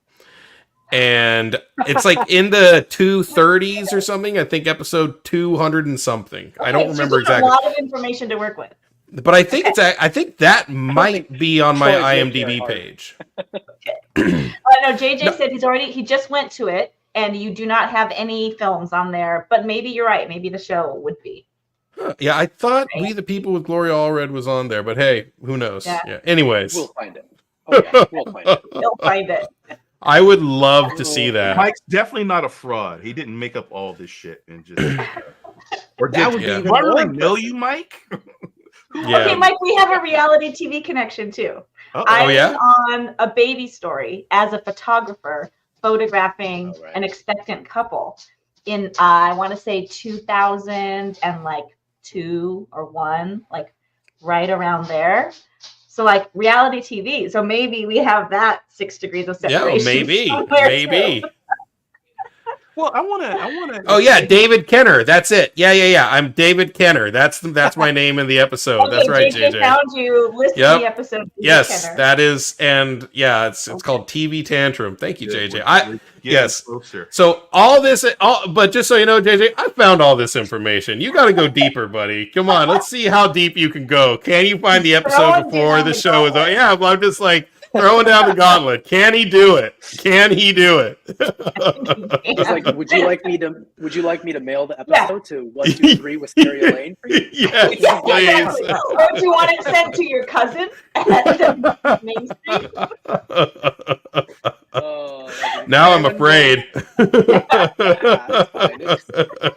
And it's like in the 230s or something. I think episode 200 and something. Okay, I don't remember exactly. A lot of information to work with. But I think that might be on my IMDb page. No, JJ said he just went to it, and you do not have any films on there. But maybe you're right. Maybe the show would be. Yeah, I thought We the People with Gloria Allred was on there, but hey, who knows? Yeah. Anyways, we'll find it. Okay, we'll find it. We'll find it. I would love to see that. Mike's definitely not a fraud. He didn't make up all this shit and just. Or do I really know you, Mike? Yeah. Okay, Mike, we have a reality TV connection too. I was on A Baby Story as a photographer photographing an expectant couple in I want to say 2002 or 1, like right around there. So like reality TV. So maybe we have that 6 degrees of separation. Yeah, maybe. Well, I want to. Oh yeah, David Kenner. That's it. Yeah. I'm David Kenner. That's my name in the episode. Okay, that's right, JJ. Found you. Listed the episode. Yes, Kenner. that is, and yeah, it's called TV Tantrum. Thank you, JJ. Yes. Closer. So but just so you know, JJ, I found all this information. You got to go deeper, buddy. Come on, let's see how deep you can go. Can you find the episode before the show is over? Yeah, well, I'm just like. Throwing down the gauntlet. Can he do it? It's like, would you like me to mail the episode to 123 Wisteria Lane for you? Yes, please. Or do you want it sent to your cousin at Main Street? Now I'm afraid.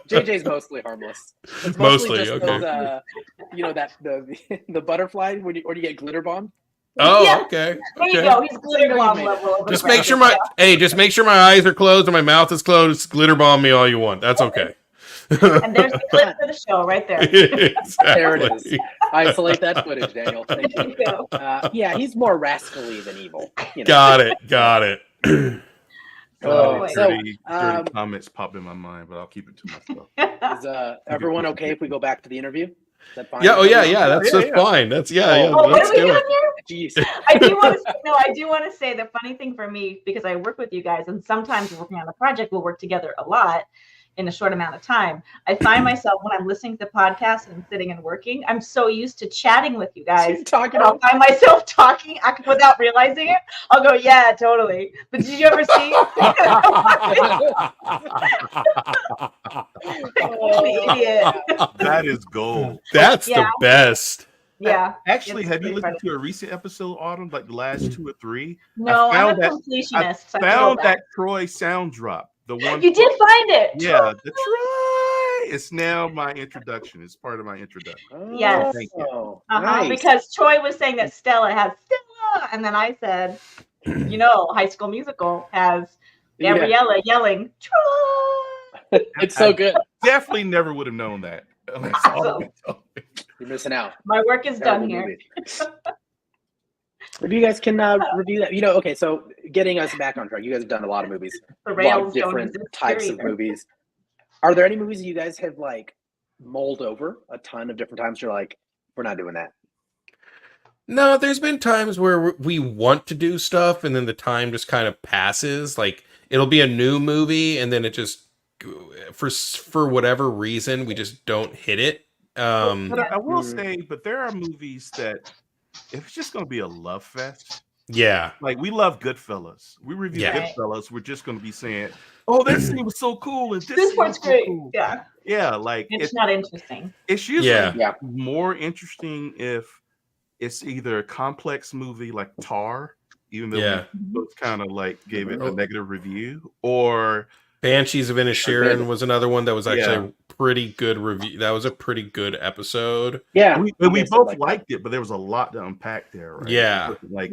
JJ's mostly harmless. It's mostly just okay. Those, the butterfly when you get glitter bomb. Oh, okay. There you go. He's glitter bomb level. Just make sure my eyes are closed and my mouth is closed. Glitter bomb me all you want. That's okay. And there's the clip for the show right there. Exactly. There it is. Isolate that footage, Daniel. Thank you. Yeah, he's more rascally than evil. Got it. Dirty comments popped in my mind, but I'll keep it to myself. Is everyone okay if we go back to the interview? Yeah. That's fine. That's let's do it. Jeez. I do want to say the funny thing for me, because I work with you guys, and sometimes working on a project, we'll work together a lot in a short amount of time. I find myself when I'm listening to podcasts and sitting and working, I'm so used to chatting with you guys. I'll find myself talking without realizing it. I'll go, yeah, totally. But did you ever see? That is gold. That's the best. Yeah. Actually, have you listened to a recent episode, Autumn, like the last 2 or 3? No, I'm a completionist. I found that Troy sound drop. The one you did find it. Yeah, the Troy. It's now my introduction. It's part of my introduction. Yes. Thank you. Nice. Because Troy was saying that Stella has Stella, and then I said, High School Musical has Gabriella yelling Troy. It's so good. Definitely never would have known that. Awesome. You're missing out. My work is done here. If you guys can review that, okay, so getting us back on track, you guys have done a lot of movies, a lot of different types of movies. Are there any movies you guys have like mulled over a ton of different times? You're like, we're not doing that. No, there's been times where we want to do stuff and then the time just kind of passes. Like it'll be a new movie and then it just, for whatever reason, we just don't hit it. But I will say, but there are movies that if it's just going to be a love fest. Yeah. Like we love Goodfellas. We review Goodfellas. We're just going to be saying, oh, that scene was so cool. And this part's great. Cool. Yeah. Yeah. Like it's not interesting. It's usually more interesting if it's either a complex movie like Tar, even though we kind of like gave it a negative review, or Banshees of Inisherin was another one that was actually a pretty good review. That was a pretty good episode. Yeah. We both liked it, but there was a lot to unpack there, right? Yeah. Like,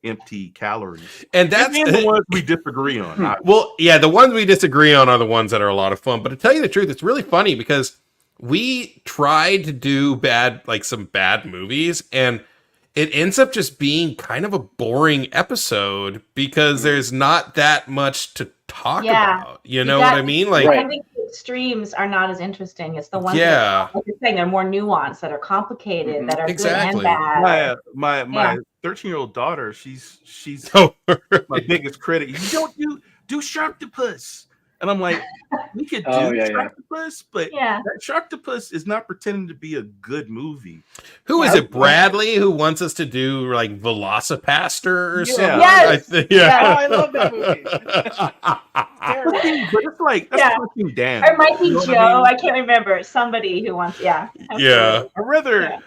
empty calories. And that's the ones we disagree on. Well, yeah, the ones we disagree on are the ones that are a lot of fun. But to tell you the truth, it's really funny because we tried to do some bad movies, and it ends up just being kind of a boring episode because there's not that much to talk about. You know what I mean? Like, I think the extremes are not as interesting. It's the ones that, like you're saying, they're more nuanced, that are complicated, that are good and bad. My 13-year-old daughter, she's my biggest critic. You don't do Sharktopus. And I'm like, we could do Sharktopus, but that Sharktopus is not pretending to be a good movie. Who is it? Bradley, who wants us to do like Velocipaster or something? Yes. I love that movie. But it's like that's fucking damn. Or it might be Joe. I can't remember. Somebody who wants. I'd rather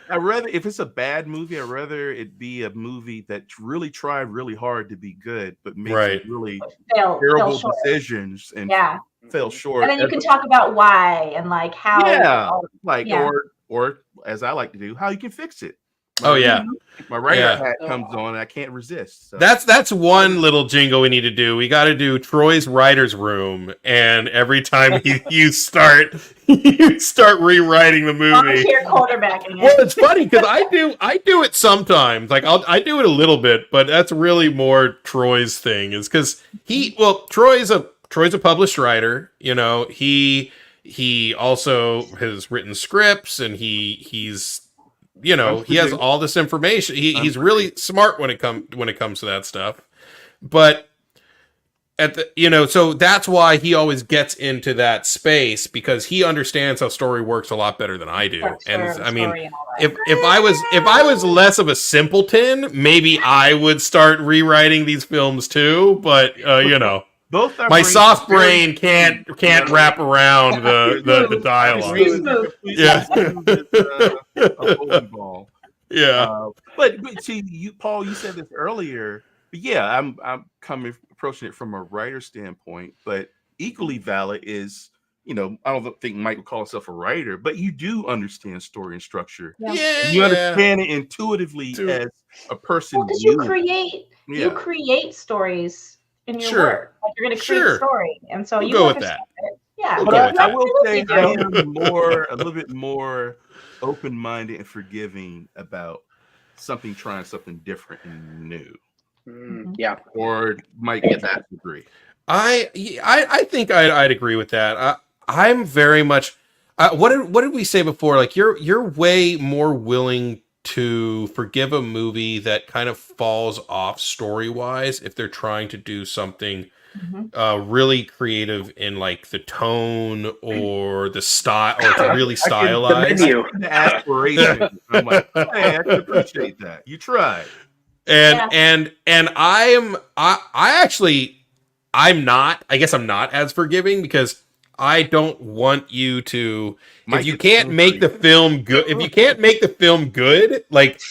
if it's a bad movie, I'd rather it be a movie that really tried really hard to be good, but made really terrible decisions and fell short. And then you can talk about why and like how. Or as I like to do, how you can fix it. My writer hat comes on and I can't resist. So. That's one little jingle we need to do. We got to do Troy's writer's room, and every time you start rewriting the movie. Quarterbacking. Well, it's funny because I do it sometimes. Like I do it a little bit, but that's really more Troy's thing. Is because Troy's a published writer. He also has written scripts, and he has all this information. He's really smart when it comes to that stuff. But so that's why he always gets into that space, because he understands how story works a lot better than I do. And I mean, if I was less of a simpleton, maybe I would start rewriting these films too. But both my soft brain can't wrap around the dialogue. A bowling ball. But see, Paul, you said this earlier. But I'm approaching it from a writer standpoint. But equally valid is, I don't think Mike would call himself a writer, but you do understand story and structure. You understand it intuitively as a person. Because you create stories in your work. Like you're going to create a story, and so you go with that. But I will say I am a little bit more open-minded and forgiving about trying something different and new. Or might get that degree. I think I'd agree with that. I'm very much. What did we say before? Like you're way more willing to forgive a movie that kind of falls off story-wise if they're trying to do something really creative in like the tone or the style, or to really stylize. The aspiration. I'm like, hey, I can appreciate that. You tried. And I'm not as forgiving, because I don't want you to. If you can't make the film good, like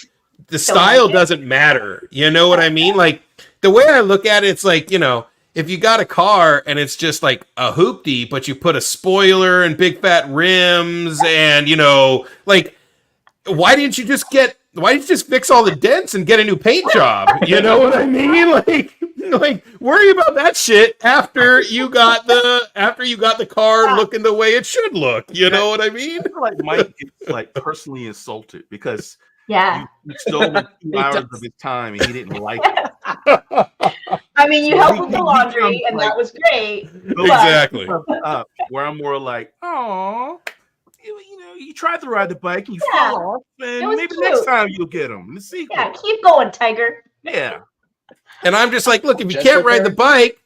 the style doesn't matter. You know what I mean? Like the way I look at it, it's like, if you got a car and it's just like a hoopty, but you put a spoiler and big fat rims and, like, why didn't you just fix all the dents and get a new paint job? You know what I mean? Like worry about that shit after you got the car looking the way it should look. You know what I mean? I feel like Mike gets like personally insulted because you stole 2 hours of his time and he didn't like it. I mean, you helped with the laundry and that was great. Exactly. Where I'm more like, oh, you tried to ride the bike and you fell off, and maybe cute. Next time you'll get them in the sequel. Yeah, keep going, Tiger. Yeah. And I'm just like, look, if you can't ride the bike,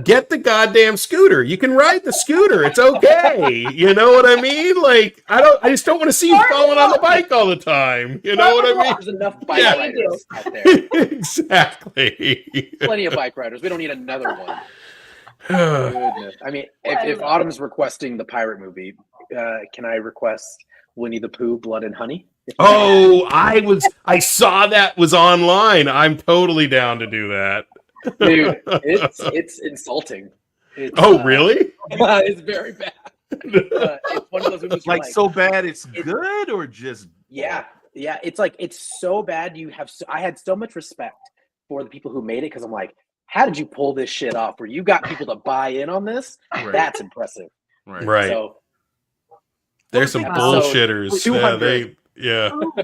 get the goddamn scooter. You can ride the scooter. It's okay. You know what I mean? Like, I just don't want to see you falling on the bike all the time. You know what I mean? There's enough bike riders out there. Exactly. Plenty of bike riders. We don't need another one. Goodness. I mean, if Autumn's requesting the pirate movie, can I request Winnie the Pooh, Blood and Honey? Oh, I saw that was online. I'm totally down to do that. Dude, it's insulting. Really? It's very bad. It's one of those movies like so bad it's good or just yeah. It's like it's so bad. I had so much respect for the people who made it because I'm like, how did you pull this shit off? Where you got people to buy in on this? Right. That's impressive. Right. So there's some bullshitters.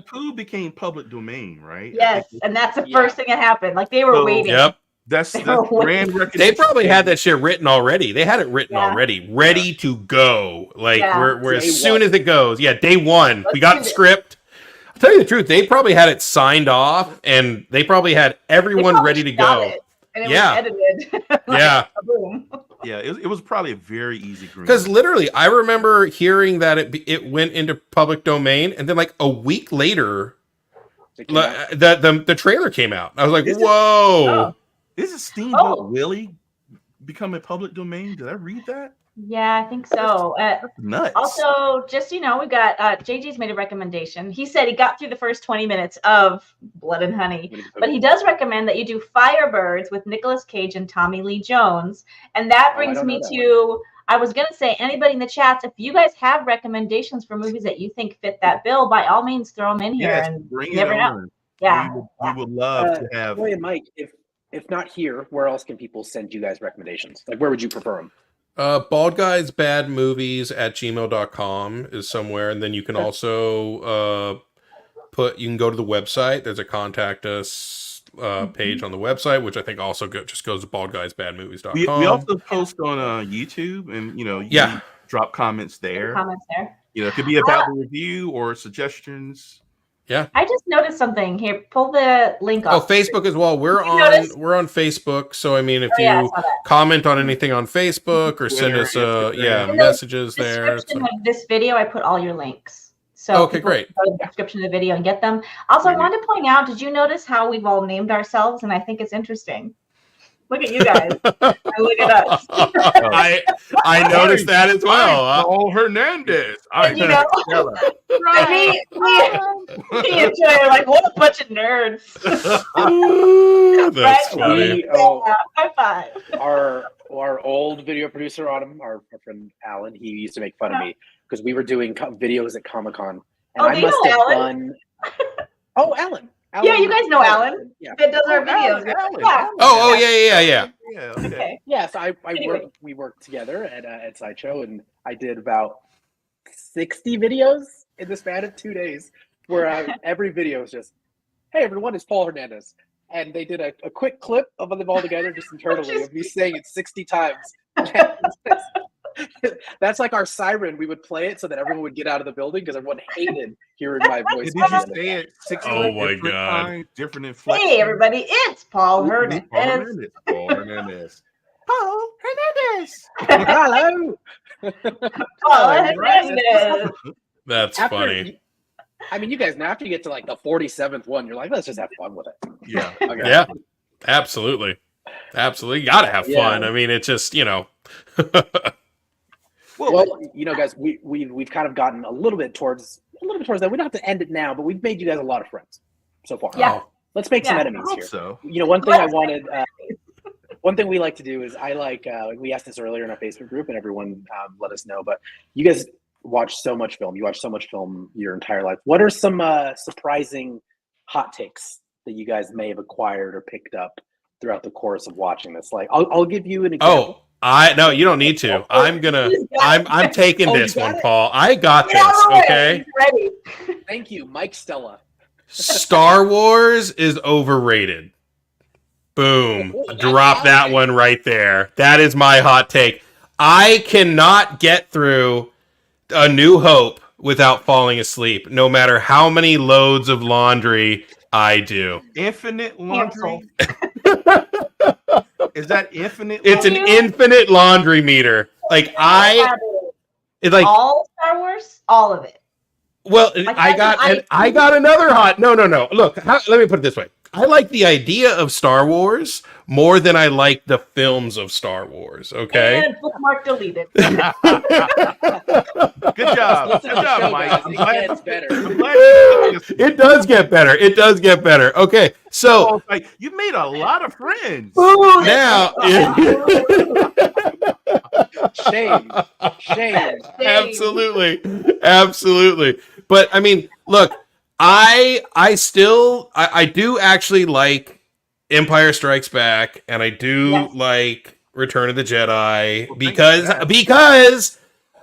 Pooh became public domain, right? Yes, and that's the first thing that happened. Like they were waiting. Yep. That's brand recognition. They probably had that shit written already. They had it written already, ready to go. Like we're as soon as it goes. Yeah, day one. We got the script. I'll tell you the truth, they probably had it signed off and they probably had everyone ready to go. And it was edited. Boom. Yeah, it was probably a very easy green. Because literally, I remember hearing that it went into public domain, and then like a week later, the trailer came out. I was like, "Whoa!" Isn't Steamboat Willie becoming public domain? Did I read that? Yeah, I think so. That's nuts. Also, just we got JJ's made a recommendation. He said he got through the first 20 minutes of Blood and Honey, but he does recommend that you do Firebirds with Nicolas Cage and Tommy Lee Jones. And that brings me to, I was going to say, anybody in the chats, if you guys have recommendations for movies that you think fit that bill, by all means, throw them in here. And bring you never it know. on. Yeah. We would love to have. Boy and Mike, if not here, where else can people send you guys recommendations? Like, where would you prefer them? baldguysbadmovies@gmail.com is somewhere, and then you can also you can go to the website. There's a contact us page on the website, which I think also just goes to baldguysbadmovies.com. We also post on YouTube, and you drop comments there. It could be about the review or suggestions. Yeah. I just noticed something here. Pull the link off. Oh, Facebook as well. We're on Facebook. So I mean, if you comment on anything on Facebook or send us messages there. Description of this video, I put all your links. So great. Go to the description of the video and get them. Also, I wanted to point out, did you notice how we've all named ourselves? And I think it's interesting. Look at you guys. Look at us. I noticed that as well. Paul Hernandez. Me and Joy are like, what a bunch of nerds. That's funny. High five. Our old video producer, Autumn, our friend Alan, he used to make fun of me because we were doing videos at Comic-Con. And I must have done. Oh, Alan. Yeah, you guys know Alan. Yeah. That does our videos. Yeah. Yeah. Okay. Yeah, so we worked together at Sideshow, and I did about 60 videos in the span of 2 days, where every video was just, "Hey everyone, it's Paul Hernandez," and they did a quick clip of them all together just internally of me saying it 60 times. That's like our siren. We would play it so that everyone would get out of the building because everyone hated hearing my voice. Did you say it 60 my God. times, different inflections? Hey everybody, it's Paul Hernandez. Paul Hernandez. Paul Hernandez. Hello. Paul Hernandez. That's funny. I mean, you guys, now after you get to like the 47th one, you're like, let's just have fun with it. Yeah. Okay. Yeah. Absolutely. You gotta have fun. I mean, it's just, Well, guys, we've kind of gotten a little bit towards that. We don't have to end it now, but we've made you guys a lot of friends so far. Yeah. Let's make some enemies here. So. One thing I wanted. One thing we like to do is we asked this earlier in our Facebook group, and everyone let us know. But you guys watch so much film. You watch so much film your entire life. What are some surprising hot takes that you guys may have acquired or picked up throughout the course of watching this? Like, I'll give you an example. No, you don't need to. I'm taking this one, Paul. I got this. Okay. Ready. Thank you, Mike Stella. Star Wars is overrated. Boom. Drop that one right there. That is my hot take. I cannot get through A New Hope without falling asleep, no matter how many loads of laundry I do. Infinite laundry? Is that infinite? It's an infinite laundry meter. Like it's like all Star Wars, all of it. Well, I got another hot. No. Look, let me put it this way. I like the idea of Star Wars more than I like the films of Star Wars. Okay. And bookmark deleted. Good job, Mike. I'm glad it's better. It does get better. Okay, so you made a lot of friends. Now, shame. Absolutely. But I mean, look. I do actually like Empire Strikes Back, and I do like Return of the Jedi because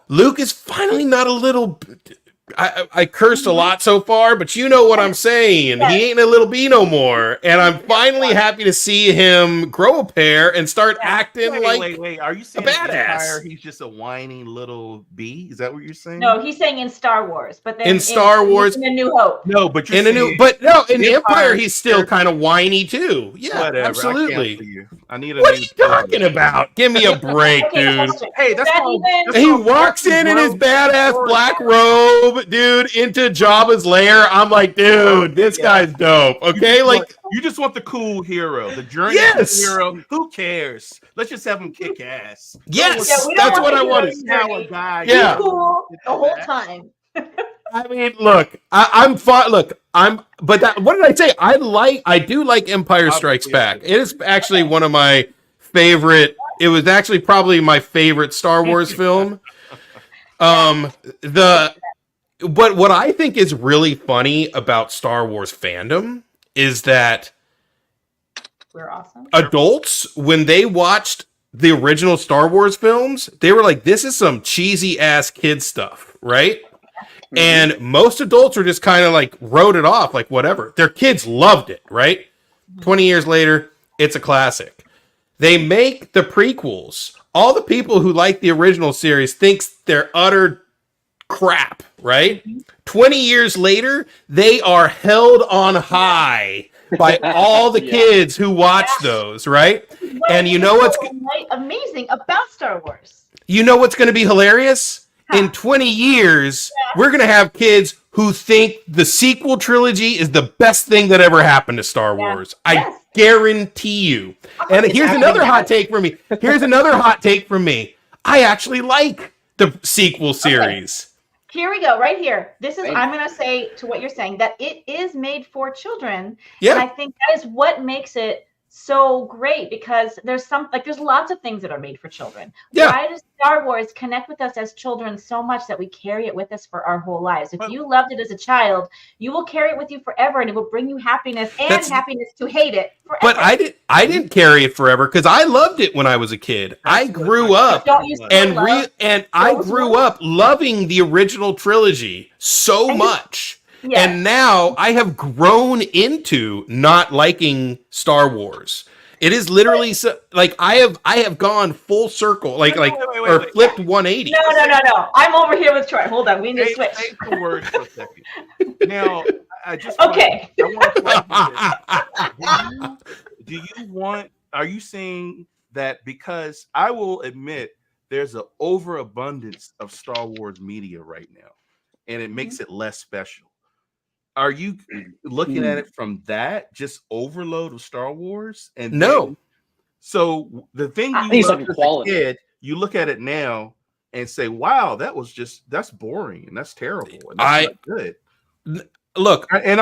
Luke is finally not a little. I cursed a lot so far, but you know what I'm saying. He ain't a little bee no more, and I'm finally happy to see him grow a pair and start acting wait. Are you saying a badass? Empire, he's just a whiny little bee? Is that what you're saying? No, he's saying in Star Wars, but then in Star Wars, in A New Hope. No, but you're in Empire, he's still kind of whiny too. Yeah, whatever. absolutely. I need what are you talking about? Give me a break, dude. Hey, he walks in his badass black robe, dude, into Jabba's lair. I'm like, dude, this guy's dope. Okay, like you just want the cool hero, the journey hero. Who cares? Let's just have him kick ass. Yes, that's what I wanted. Yeah, cool the whole time. I mean, look, I'm fine. Look, but what did I say? I do like Empire Strikes Back. It is actually one of my favorite. It was actually probably my favorite Star Wars film. But what I think is really funny about Star Wars fandom is that we're awesome. Adults, when they watched the original Star Wars films, they were like, this is some cheesy ass kid stuff, right? Mm-hmm. And most adults were just kind of like wrote it off, like whatever. Their kids loved it, right? Mm-hmm. 20 years later, it's a classic. They make the prequels. All the people who like the original series thinks they're utter crap, right? 20 years later, they are held on high by all the kids who watch those, right? And you know what's amazing about Star Wars? You know what's going to be hilarious? In 20 years, we're going to have kids who think the sequel trilogy is the best thing that ever happened to Star Wars. I guarantee you. And here's another hot take from me. I actually like the sequel series. Here we go, right here. I'm going to say to what you're saying that it is made for children. Yeah. And I think that is what makes it so great, because there's lots of things that are made for children. Yeah. Why does Star Wars connect with us as children so much that we carry it with us for our whole lives? If you loved it as a child, you will carry it with you forever, and it will bring you happiness happiness to hate it forever. But I didn't carry it forever because I loved it when I was a kid. I grew up I grew up loving the original trilogy so much. Yeah. And now I have grown into not liking Star Wars. It is literally like I have gone full circle, flipped 180. No. I'm over here with Troy. Hold on, we need to switch. Take the word for a second. Now, I just are you saying that, because I will admit there's an overabundance of Star Wars media right now, and it makes it less special. Are you looking at it from that just overload of Star Wars? And no. So the thing you look at it now, and say, "Wow, that's boring and that's terrible and that's not good." Look, and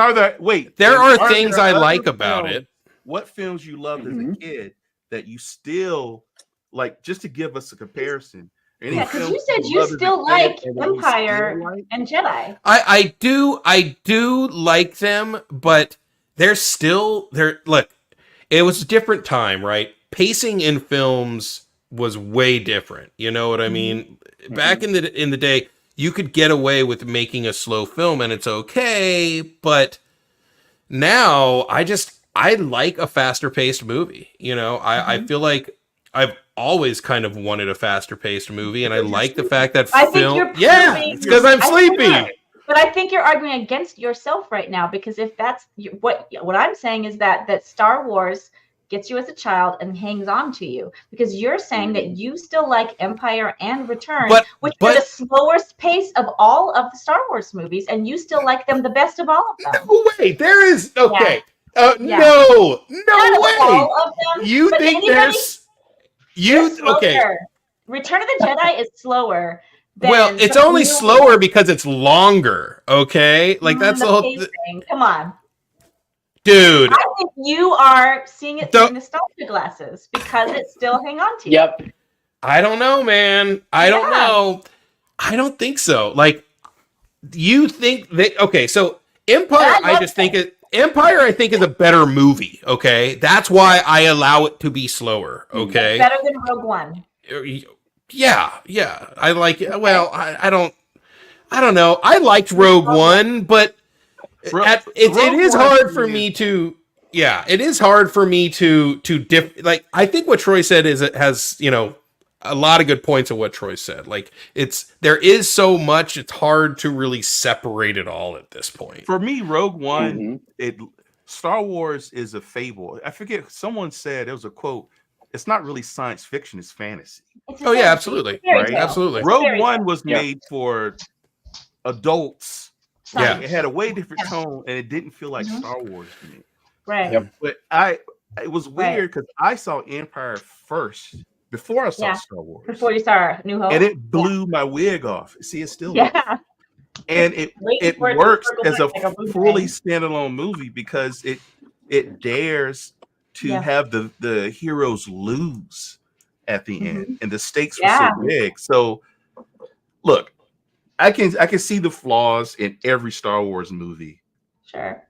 there are things I like about it. What films you loved as a kid that you still like? Just to give us a comparison. Yeah, because you said you still like Empire and Jedi. I do like them, but look, it was a different time, right? Pacing in films was way different. You know what I mean? Back in the day, you could get away with making a slow film and it's okay, but now I like a faster paced movie. You know, I feel like I've always kind of wanted a faster paced movie, and I like the fact that it's because I'm sleepy. But I think you're arguing against yourself right now, because if that's what I'm saying is that Star Wars gets you as a child and hangs on to you, because you're saying that you still like Empire and Return, which are the slowest pace of all of the Star Wars movies, and you still like them the best of all of them. No way, there is no way. All of them, you think there's Return of the Jedi is slower. Well, it's only slower because it's longer. Okay, like that's the whole thing. Come on, dude. I think you are seeing it through nostalgia glasses because it still hang on to you. Yep. I don't know, man. I don't know. I don't think so. Like, you think that? Okay, so Empire. Empire, I think, is a better movie. Okay, that's why I allow it to be slower. Okay, it's better than Rogue One. Yeah. I like it. Well, I don't know. I liked Rogue One, but it is hard for me to. Yeah, it is hard for me to like. I think what Troy said is it has a lot of good points of what Troy said. Like there is so much, it's hard to really separate it all at this point. For me, Rogue One, Star Wars is a fable. I forget, someone said, it was a quote, it's not really science fiction, it's fantasy. Oh yeah, absolutely. Right? Absolutely. Rogue One was made for adults. Yeah. It had a way different tone and it didn't feel like Star Wars to me. Right. Yep. But it was weird because I saw Empire first before I saw Star Wars. Before you saw New Hope. And it blew my wig off. See, it's still and it works as a fully standalone movie because it dares to have the heroes lose at the end, and the stakes were so big. So look, I can see the flaws in every Star Wars movie. Sure.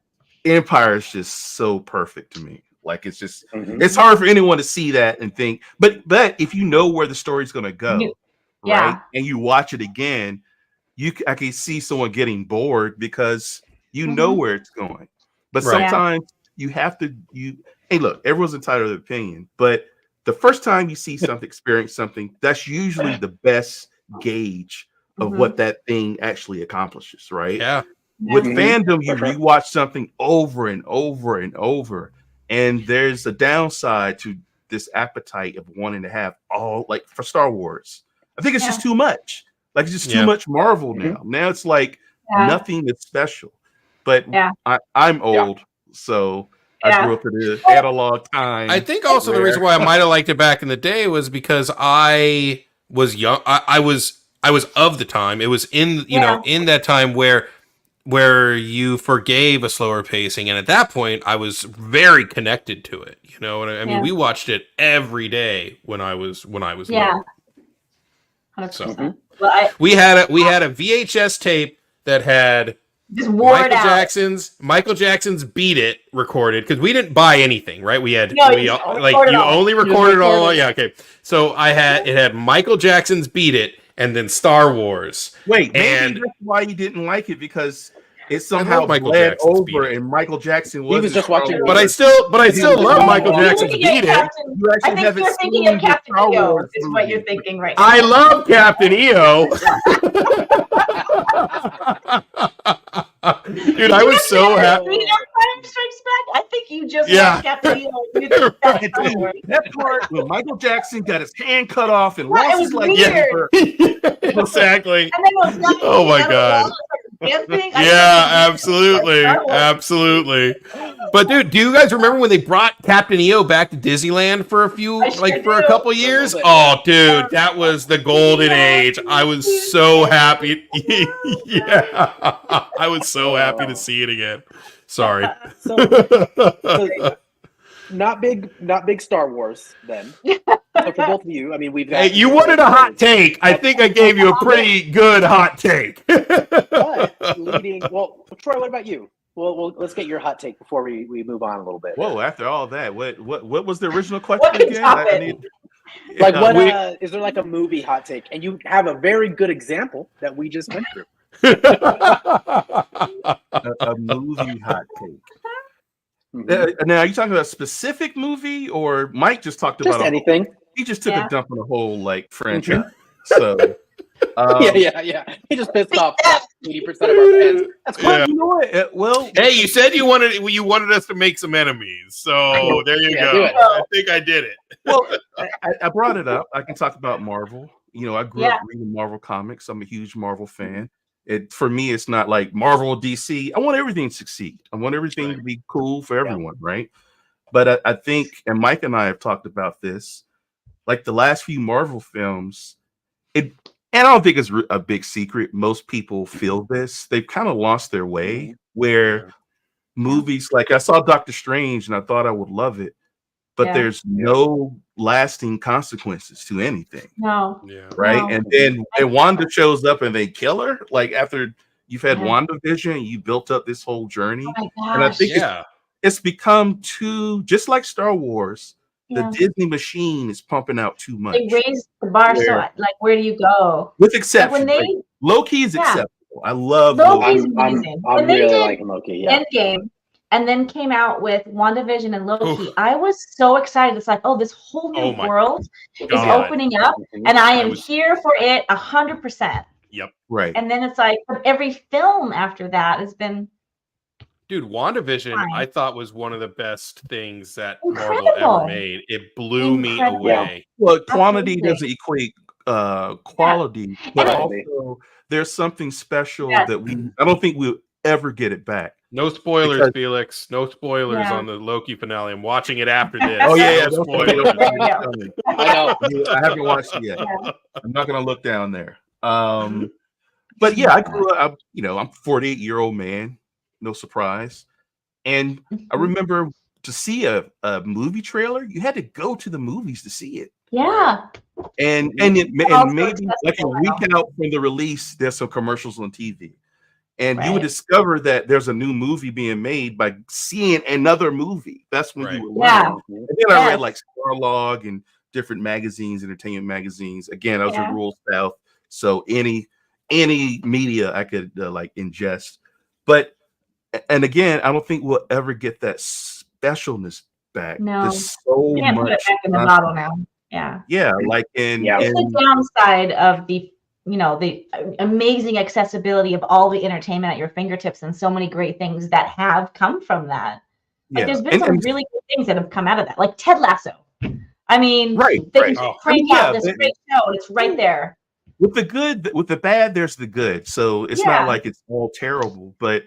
Empire is just so perfect to me. Like it's just it's hard for anyone to see that and think, but if you know where the story's gonna go, right, and you watch it again, I can see someone getting bored because you know where it's going. But sometimes you have to hey, look, everyone's entitled to opinion, but the first time you see something, experience something, that's usually the best gauge of what that thing actually accomplishes, right? Yeah. With fandom, you rewatch something over and over and over. And there's a downside to this appetite of wanting to have all, like for Star Wars. I think it's just too much. Like it's just too much Marvel now. Now it's like nothing is special. But I'm old, so I grew up in the analog time. I think also the reason why I might have liked it back in the day was because I was young. I was of the time. It was in in that time where you forgave a slower pacing, and at that point I was very connected to it. You know, and I mean we watched it every day when I was little. 100%. So we had a VHS tape that had just Michael Jackson's "Beat It" recorded, because we didn't buy anything, right? We had only recorded all. Yeah, okay. So it had Michael Jackson's "Beat It" and then Star Wars. Wait, maybe that's why you didn't like it, because it somehow bled over, and Michael Jackson was just watching. But I still love Michael Jackson's "Beat It." I think you're thinking of Captain EO. Is what you're thinking right now. I love Captain EO. Dude, I was so happy. I think you just like Captain EO. That part when Michael Jackson got his hand cut off and lost his leg. Exactly. And then oh my god. dancing. Yeah, absolutely. But dude, do you guys remember when they brought Captain EO back to Disneyland for a couple years? Oh, dude, that was the golden age. I was so happy. Yeah, I was so happy to see it again. Sorry. So not big Star Wars then. So for both of you, I mean, we've got. Hey, you wanted a hot take. I think I gave you a pretty good hot take. But well, Troy, what about you? Well, let's get your hot take before we move on a little bit. Whoa! After all that, what was the original question again? Is there like a movie hot take? And you have a very good example that we just went through. A movie hot take. Now, are you talking about a specific movie, or Mike just talked about anything? He just took a dump on the whole franchise. So, yeah. He just pissed off 80% of our fans. That's cool. You know what? Well, hey, you said you wanted us to make some enemies. So there you go. I think I did it. Well, I brought it up. I can talk about Marvel. You know, I grew up reading Marvel comics. I'm a huge Marvel fan. For me, it's not like Marvel or DC. I want everything to succeed. I want everything to be cool for everyone, right? But I think, and Mike and I have talked about this, like the last few Marvel films, and I don't think it's a big secret. Most people feel this. They've kind of lost their way where movies, like I saw Doctor Strange and I thought I would love it, but there's no lasting consequences to anything. No. Yeah. Right. No. And then Wanda shows up and they kill her. Like after you've had WandaVision, you built up this whole journey. Oh and I think it's become too, just like Star Wars, the Disney machine is pumping out too much. They raised the bar, so like, where do you go? With exception, like Loki is acceptable. I love Loki's Loki. amazing. I'm really liking Loki. Endgame, and then came out with WandaVision and Loki. I was so excited. It's like, this whole new world is opening up, and I am here for it 100%. Yep. Right. And then it's like every film after that has been. Dude, WandaVision, I thought was one of the best things that Marvel ever made. It blew me away. Well, quantity doesn't equate quality, but also there's something special that I don't think we'll ever get it back. No spoilers, Felix. No spoilers on the Loki finale. I'm watching it after this. Oh yeah, no spoilers. I know. I haven't watched it yet. I'm not gonna look down there. But yeah, I grew up. I'm a 48-year-old man. No surprise. And I remember to see a movie trailer, you had to go to the movies to see it. Yeah. And maybe like a week out from the release, there's some commercials on TV. And you would discover that there's a new movie being made by seeing another movie. That's when you would learn. And then I read like Starlog and different magazines, entertainment magazines. Again, I was in rural South, so any media I could ingest. And again, I don't think we'll ever get that specialness back. No, there's so can't much put it back in the bottle now. Like it's the downside of the amazing accessibility of all the entertainment at your fingertips, and so many great things that have come from that. Like there's been some really good things that have come out of that, like Ted Lasso. I mean, they can crank out this great show, and it's right there. With the good, with the bad, there's the good. So it's not like it's all terrible, but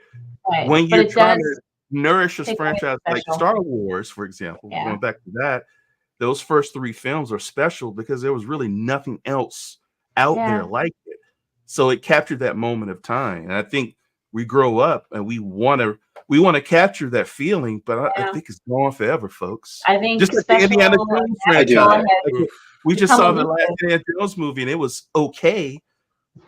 when you're trying to nourish a franchise like Star Wars, for example, going back to that, those first 3 films are special because there was really nothing else out there like it. So it captured that moment of time. And I think we grow up and we want to capture that feeling, but I think it's gone forever, folks. I think just like the Indiana Jones franchise. We just saw the last Indiana Jones movie and it was okay,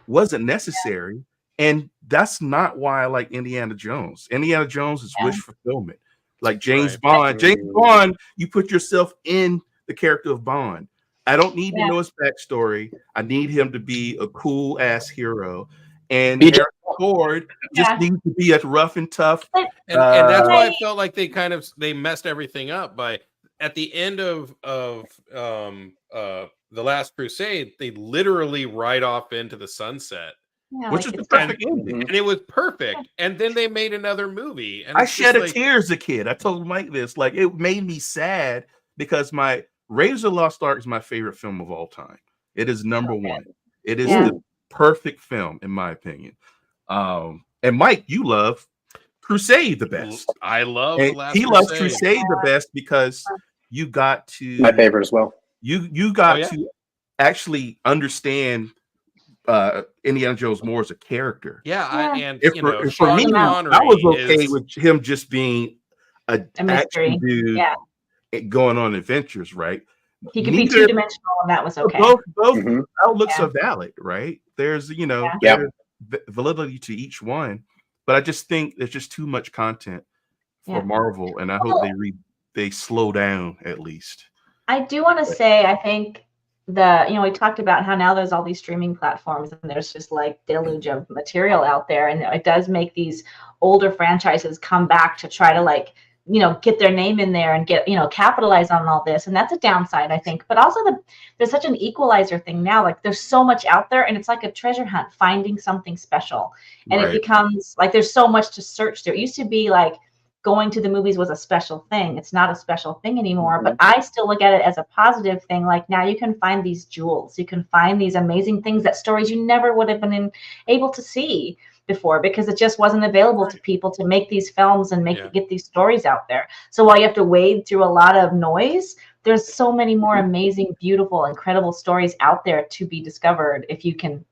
wasn't necessary. And that's not why I like Indiana Jones. Indiana Jones is wish fulfillment. Like James Bond. James Bond, you put yourself in the character of Bond. I don't need to know his backstory. I need him to be a cool ass hero. And Harrison Ford just needs to be as rough and tough. And that's why I felt like they messed everything up by at the end of The Last Crusade, they literally ride off into the sunset. Which is the perfect ending. And it was perfect. And then they made another movie. And I shed a tear as a kid. I told Mike this. Like, it made me sad because my Raiders of the Lost Ark is my favorite film of all time. It is number one. It is the perfect film, in my opinion. And Mike, you love Crusade the best. I love and the last he loves Crusade the best because you got to my favorite as well. You got to actually understand Indiana Jones more as a character. And for me, I was okay with him just being a mystery action dude going on adventures, right? He could be two-dimensional, and that was okay. Both outlooks are valid, right? There's there's validity to each one, but I just think there's just too much content for Marvel, and I hope they slow down at least. I do want to say, I think we talked about how now there's all these streaming platforms and there's just like deluge of material out there, and it does make these older franchises come back to try to get their name in there and get, capitalize on all this. And that's a downside, I think. But also there's such an equalizer thing now. Like there's so much out there, and it's like a treasure hunt, finding something special. And it becomes like there's so much to search through. It used to be like going to the movies was a special thing. It's not a special thing anymore, but I still look at it as a positive thing. Like now you can find these jewels. You can find these amazing things, that stories you never would have been able to see before, because it just wasn't available to people to make these films and get these stories out there. So while you have to wade through a lot of noise, there's so many more amazing, beautiful, incredible stories out there to be discovered if you can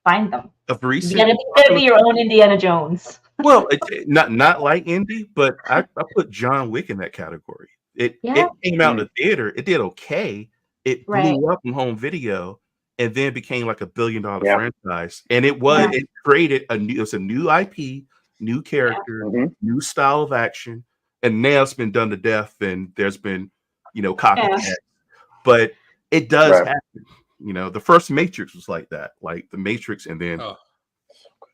find them. You gotta be your own Indiana Jones. Well, not like Indy, but I put John Wick in that category. It came out in the theater. It did okay. It blew up in home video, and then became like $1 billion franchise. And it created a new IP, new character, new style of action, and now it's been done to death. And there's been, copycats, but it does happen. The first Matrix was like that, like the Matrix, and then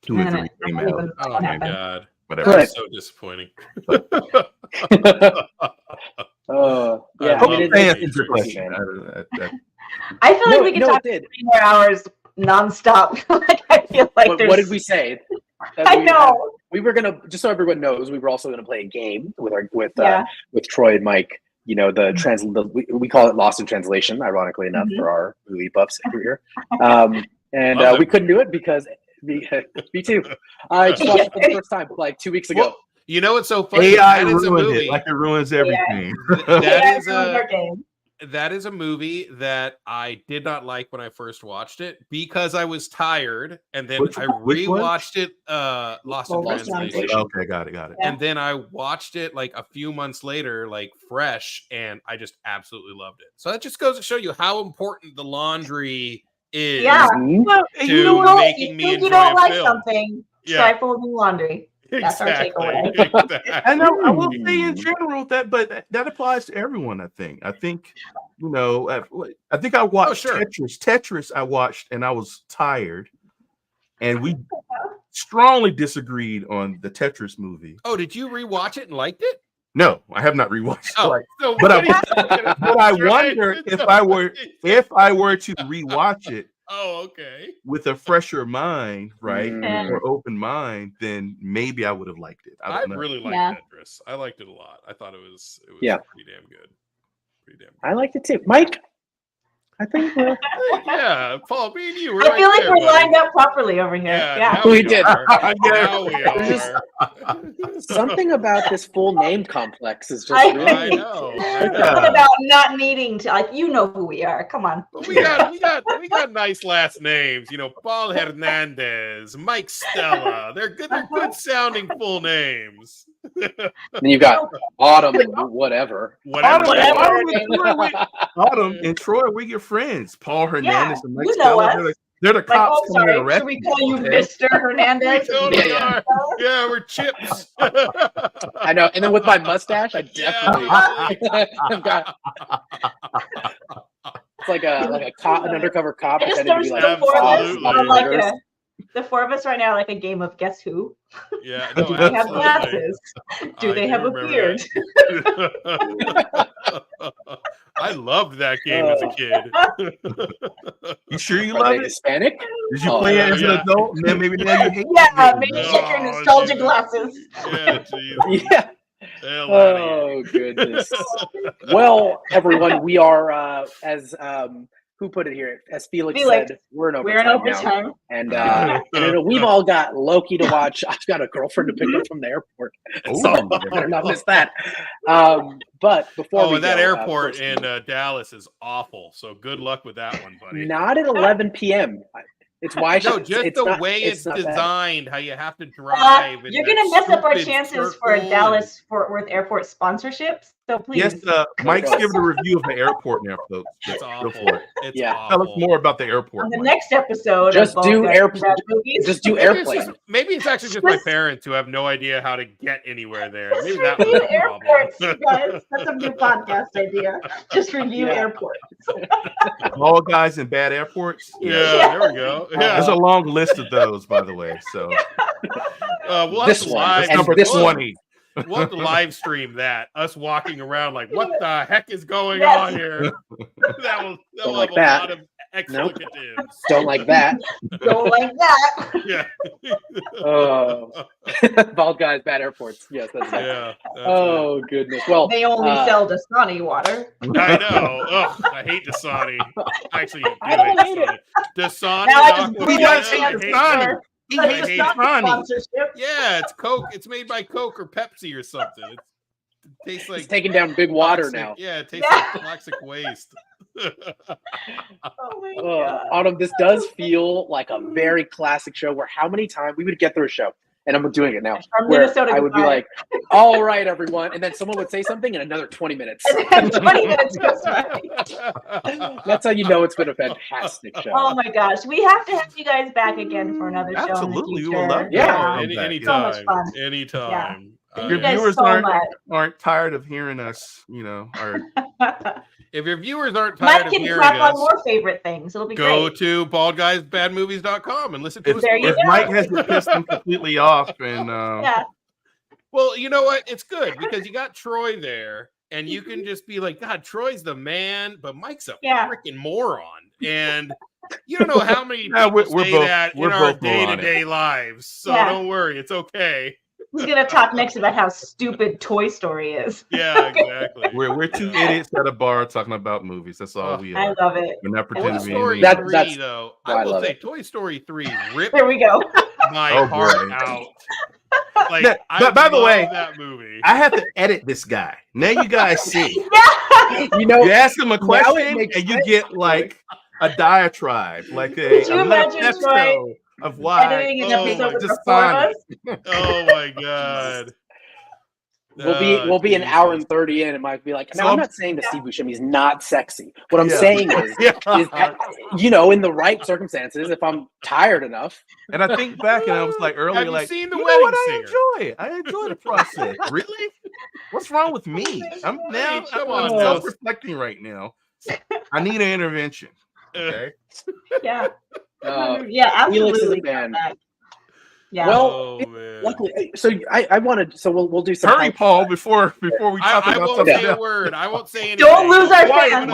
2 and 3 came out. Oh my god, whatever. That's so disappointing. I feel like we could talk 3 more hours nonstop. I feel like what did we say? I know. We were gonna, just so everyone knows, we were also gonna play a game with Troy and Mike. We call it Lost in Translation, ironically enough, for our movie buffs over here. And we couldn't do it because me too. I just watched it for the first time like 2 weeks ago. Well, you know what's so funny? AI ruined it, like it ruins everything. That is a movie that I did not like when I first watched it because I was tired, and then I rewatched it, Lost in Translation. Okay, got it. And then I watched it like a few months later, like fresh, and I just absolutely loved it. So that just goes to show you how important the laundry is to making me enjoy don't like film. Something. Try folding laundry. That's our takeaway. Exactly. I know. I will say in general but that applies to everyone. I think. I think I watched Tetris. Tetris I watched and I was tired, and we strongly disagreed on the Tetris movie. Oh, did you rewatch it and liked it? No, I have not rewatched it. So but I wonder if I were to rewatch it. Oh, okay. With a fresher mind, right, or open mind, then maybe I would have liked it. I really liked Tetris. I liked it a lot. I thought it was pretty damn good. I liked it too, Mike. I think Paul, me and you. I feel like we're lined up properly over here. Yeah. We did. Now we are. Just something about this full name complex is just. I know. Something about not needing to, who we are. Come on. But we got nice last names. Paul Hernandez, Mike Stella. They're good sounding full names. Then you've got Autumn and whatever. Autumn and Troy, we're your friends. Paul Hernandez and Mike Stella. They're the cops coming to arrest. Should we call you Mr. Hernandez? We totally are. Yeah, we're chips. I know. And then with my mustache, I definitely have got. It's like a cop, an undercover cop. The 4 of us right now are like a game of guess who? Yeah. Do they have glasses? Do they have a beard? I loved that game as a kid. You sure you love it? Hispanic? Did you play it as an adult? And then maybe now you hate it? Maybe check your nostalgia glasses. Yeah. Oh goodness. Well, everyone, we are as who put it here? As Felix said, we're in overtime now. And we've all got Loki to watch. I've got a girlfriend to pick up from the airport. So I better not miss that. But before that airport in Dallas is awful. So good luck with that one, buddy. Not at 11 p.m. It's why the way it's designed, how you have to drive. You're gonna mess up our chances for a Dallas Fort Worth airport sponsorships. So please. Yes, Mike's giving a review of the airport now, folks. It's awful. It's awful. Tell us more about the airport. On the next episode, just do airplane. Maybe it's actually just my parents who have no idea how to get anywhere there. Maybe that was the airports, you guys. That's a new podcast idea. Just review airports. All guys in bad airports. Yeah, there we go. Yeah, there's a long list of those, by the way. So we'll have to live. That's number 20. We'll have to live stream that. Us walking around like, what the heck is going on here? That'll have a lot of explicatives. Nope. Don't like that. Don't like that. Yeah. Bald guys, bad airports. Yes, that's it. Yeah. That's goodness. Well, they only sell Dasani water. I know. I hate Dasani. Actually, I don't hate it. Dasani. He hates Dasani. Yeah, it's Coke. It's made by Coke or Pepsi or something. It tastes like it's taking down big water now. Yeah, it tastes like toxic waste. Oh my God. Autumn, this does feel like a very classic show where how many times we would get through a show, and I'm doing it now, where I would be like, all right, everyone, and then someone would say something in another 20 minutes. And 20 minutes goes by. That's how you know it's been a fantastic show. Oh my gosh. We have to have you guys back again for another show. Absolutely. In the We will love it. Yeah. Anytime. So much fun. Anytime. Your viewers aren't tired of hearing us, if your viewers aren't tired of hearing us, on more favorite things. It'll be go great. to baldguysbadmovies.com and listen to us. If Mike has the piston completely off, and well, you know what? It's good because you got Troy there, and you can just be like, God, Troy's the man, but Mike's a freaking moron, and you don't know how many people say that in our day-to-day lives. So don't worry, it's okay. Who's gonna talk next about how stupid Toy Story is? Yeah, exactly. We're two idiots at a bar talking about movies. That's all we are. I love it. We're not pretending to be Toy Story 3, though. I will say Toy Story 3 ripped there we go. my heart out. Like, by the way, that movie. I have to edit this guy. Now you guys see. You ask him a question and you get like a diatribe, like Could you imagine Troy of why editing an episode with the four of us? Oh my God. We'll be an hour and 30 in. It might be like, I'm not saying that Steve Buscemi's not sexy. What I'm saying is in the right circumstances, if I'm tired enough. And I think back and I was like earlier, have you like, seen The Wedding Singer? I enjoy the process. Really? What's wrong with me? I'm self-reflecting right now. I need an intervention. Okay. Yeah. Absolutely. Yeah. Well, luckily, so I wanted. So we'll do some. Hurry, Paul! Before we talk about I won't something say else. a word. I won't say anything. Don't lose our fans.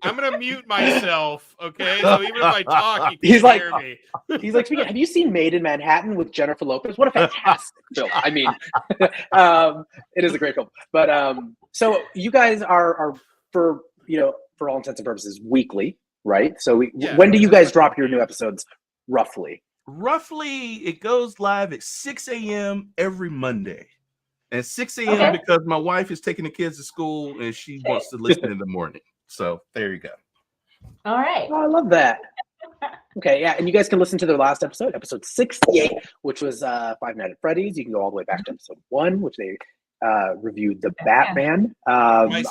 I'm gonna mute myself. Okay, so even if I talk, you can hear me. He's like, have you seen Made in Manhattan with Jennifer Lopez? What a fantastic film! I mean, it is a great film. But so you guys are for all intents and purposes weekly, right? So when do you guys drop your new episodes, roughly? Roughly, it goes live at 6 a.m. every Monday. And 6 a.m. because my wife is taking the kids to school and she wants to listen in the morning. So there you go. All right. Oh, I love that. Okay, yeah, and you guys can listen to their last episode 68, which was Five Nights at Freddy's. You can go all the way back to episode 1, which they reviewed the Batman. My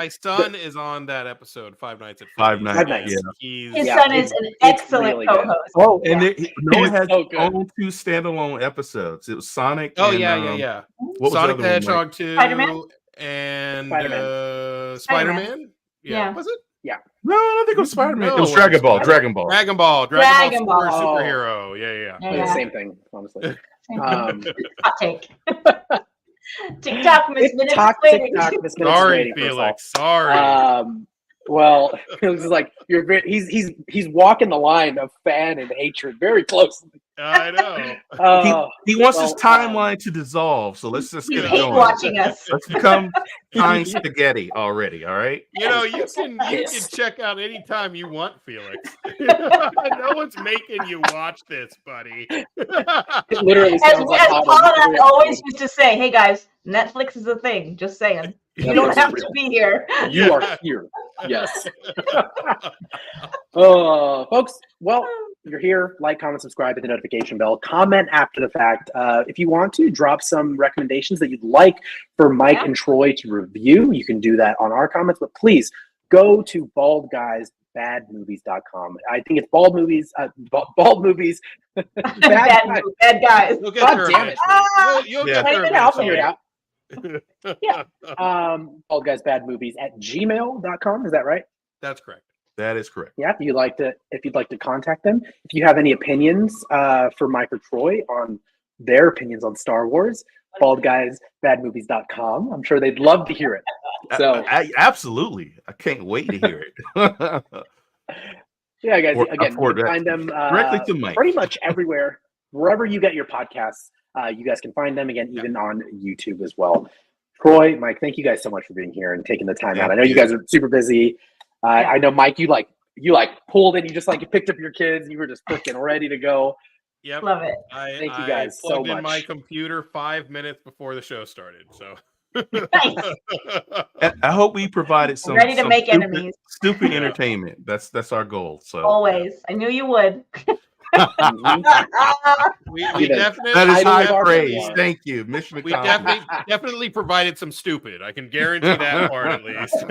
son is on that episode, Five Nights at Five Nights. Yeah. His son is an excellent really co-host. Oh, and Noah has own 2 standalone episodes. It was Sonic. Oh, and, yeah. What Sonic was the Hedgehog 2 Spider-Man? and Spider-Man. Yeah. Was it? Yeah. No, I don't think it was Spider-Man. No, it was Dragon Ball. Dragon Ball. Superhero. Yeah. Same thing, honestly. Hot take. TikTok, Miss Minutes. Sorry, Felix. Sorry. Well, this is like he's walking the line of fan and hatred very closely. I know. He wants his timeline to dissolve, so let's just get it going. Watching us. Let's become time spaghetti already. All right. You can check out anytime you want, Felix. No one's making you watch this, buddy. It literally As sounds like Paul and I always used to say, "Hey guys, Netflix is a thing." Just saying, you don't have to be here. You are here. Yes. Folks. Well, you're here. Like, comment, subscribe, hit the notification bell. Comment after the fact. If you want to, drop some recommendations that you'd like for Mike and Troy to review. You can do that on our comments, but please go to baldguysbadmovies.com. I think it's bald movies. Bald movies. Bad guys. You'll get God damn it. You'll get there. I'll figure it out. Yeah. baldguysbadmovies@gmail.com. Is that right? That's correct. That is correct. Yeah, if you'd like to contact them, if you have any opinions for Mike or Troy on their opinions on Star Wars, baldguysbadmovies.com. I'm sure they'd love to hear it. So absolutely, I can't wait to hear it. Yeah, guys. Again, you can find them directly to Mike. Pretty much everywhere, wherever you get your podcasts. You guys can find them again, even on YouTube as well. Troy, Mike, thank you guys so much for being here and taking the time out. I know you guys are super busy. I know, Mike, you pulled in, you picked up your kids, you were just freaking ready to go. Yep. Love it. Thank you guys so much. I plugged in my computer 5 minutes before the show started. So Nice. I hope we provided some Ready to make enemies. Stupid entertainment. That's our goal. So always, I knew you would. we definitely, that is high praise. Thank you, Mission we definitely provided some stupid. I can guarantee that part at least.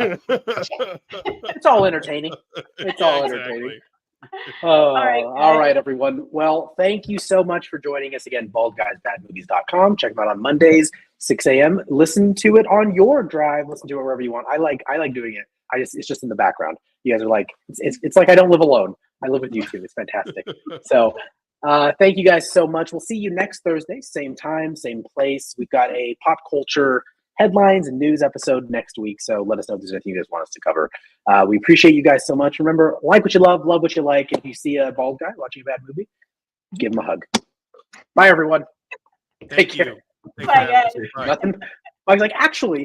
It's all entertaining. It's all entertaining. All right, everyone. Well, thank you so much for joining us again. baldguysbadmovies.com. Check them out on Mondays, 6 a.m. Listen to it on your drive. Listen to it wherever you want. I like doing it. It's just in the background. You guys are like, it's like I don't live alone. I live with you too. It's fantastic. So thank you guys so much. We'll see you next Thursday, same time, same place. We've got a pop culture headlines and news episode next week. So let us know if there's anything you guys want us to cover. We appreciate you guys so much. Remember, like what you love what you like. If you see a bald guy watching a bad movie, give him a hug. Bye, everyone. Take care. You. Bye, guys. Nothing. I was like, actually,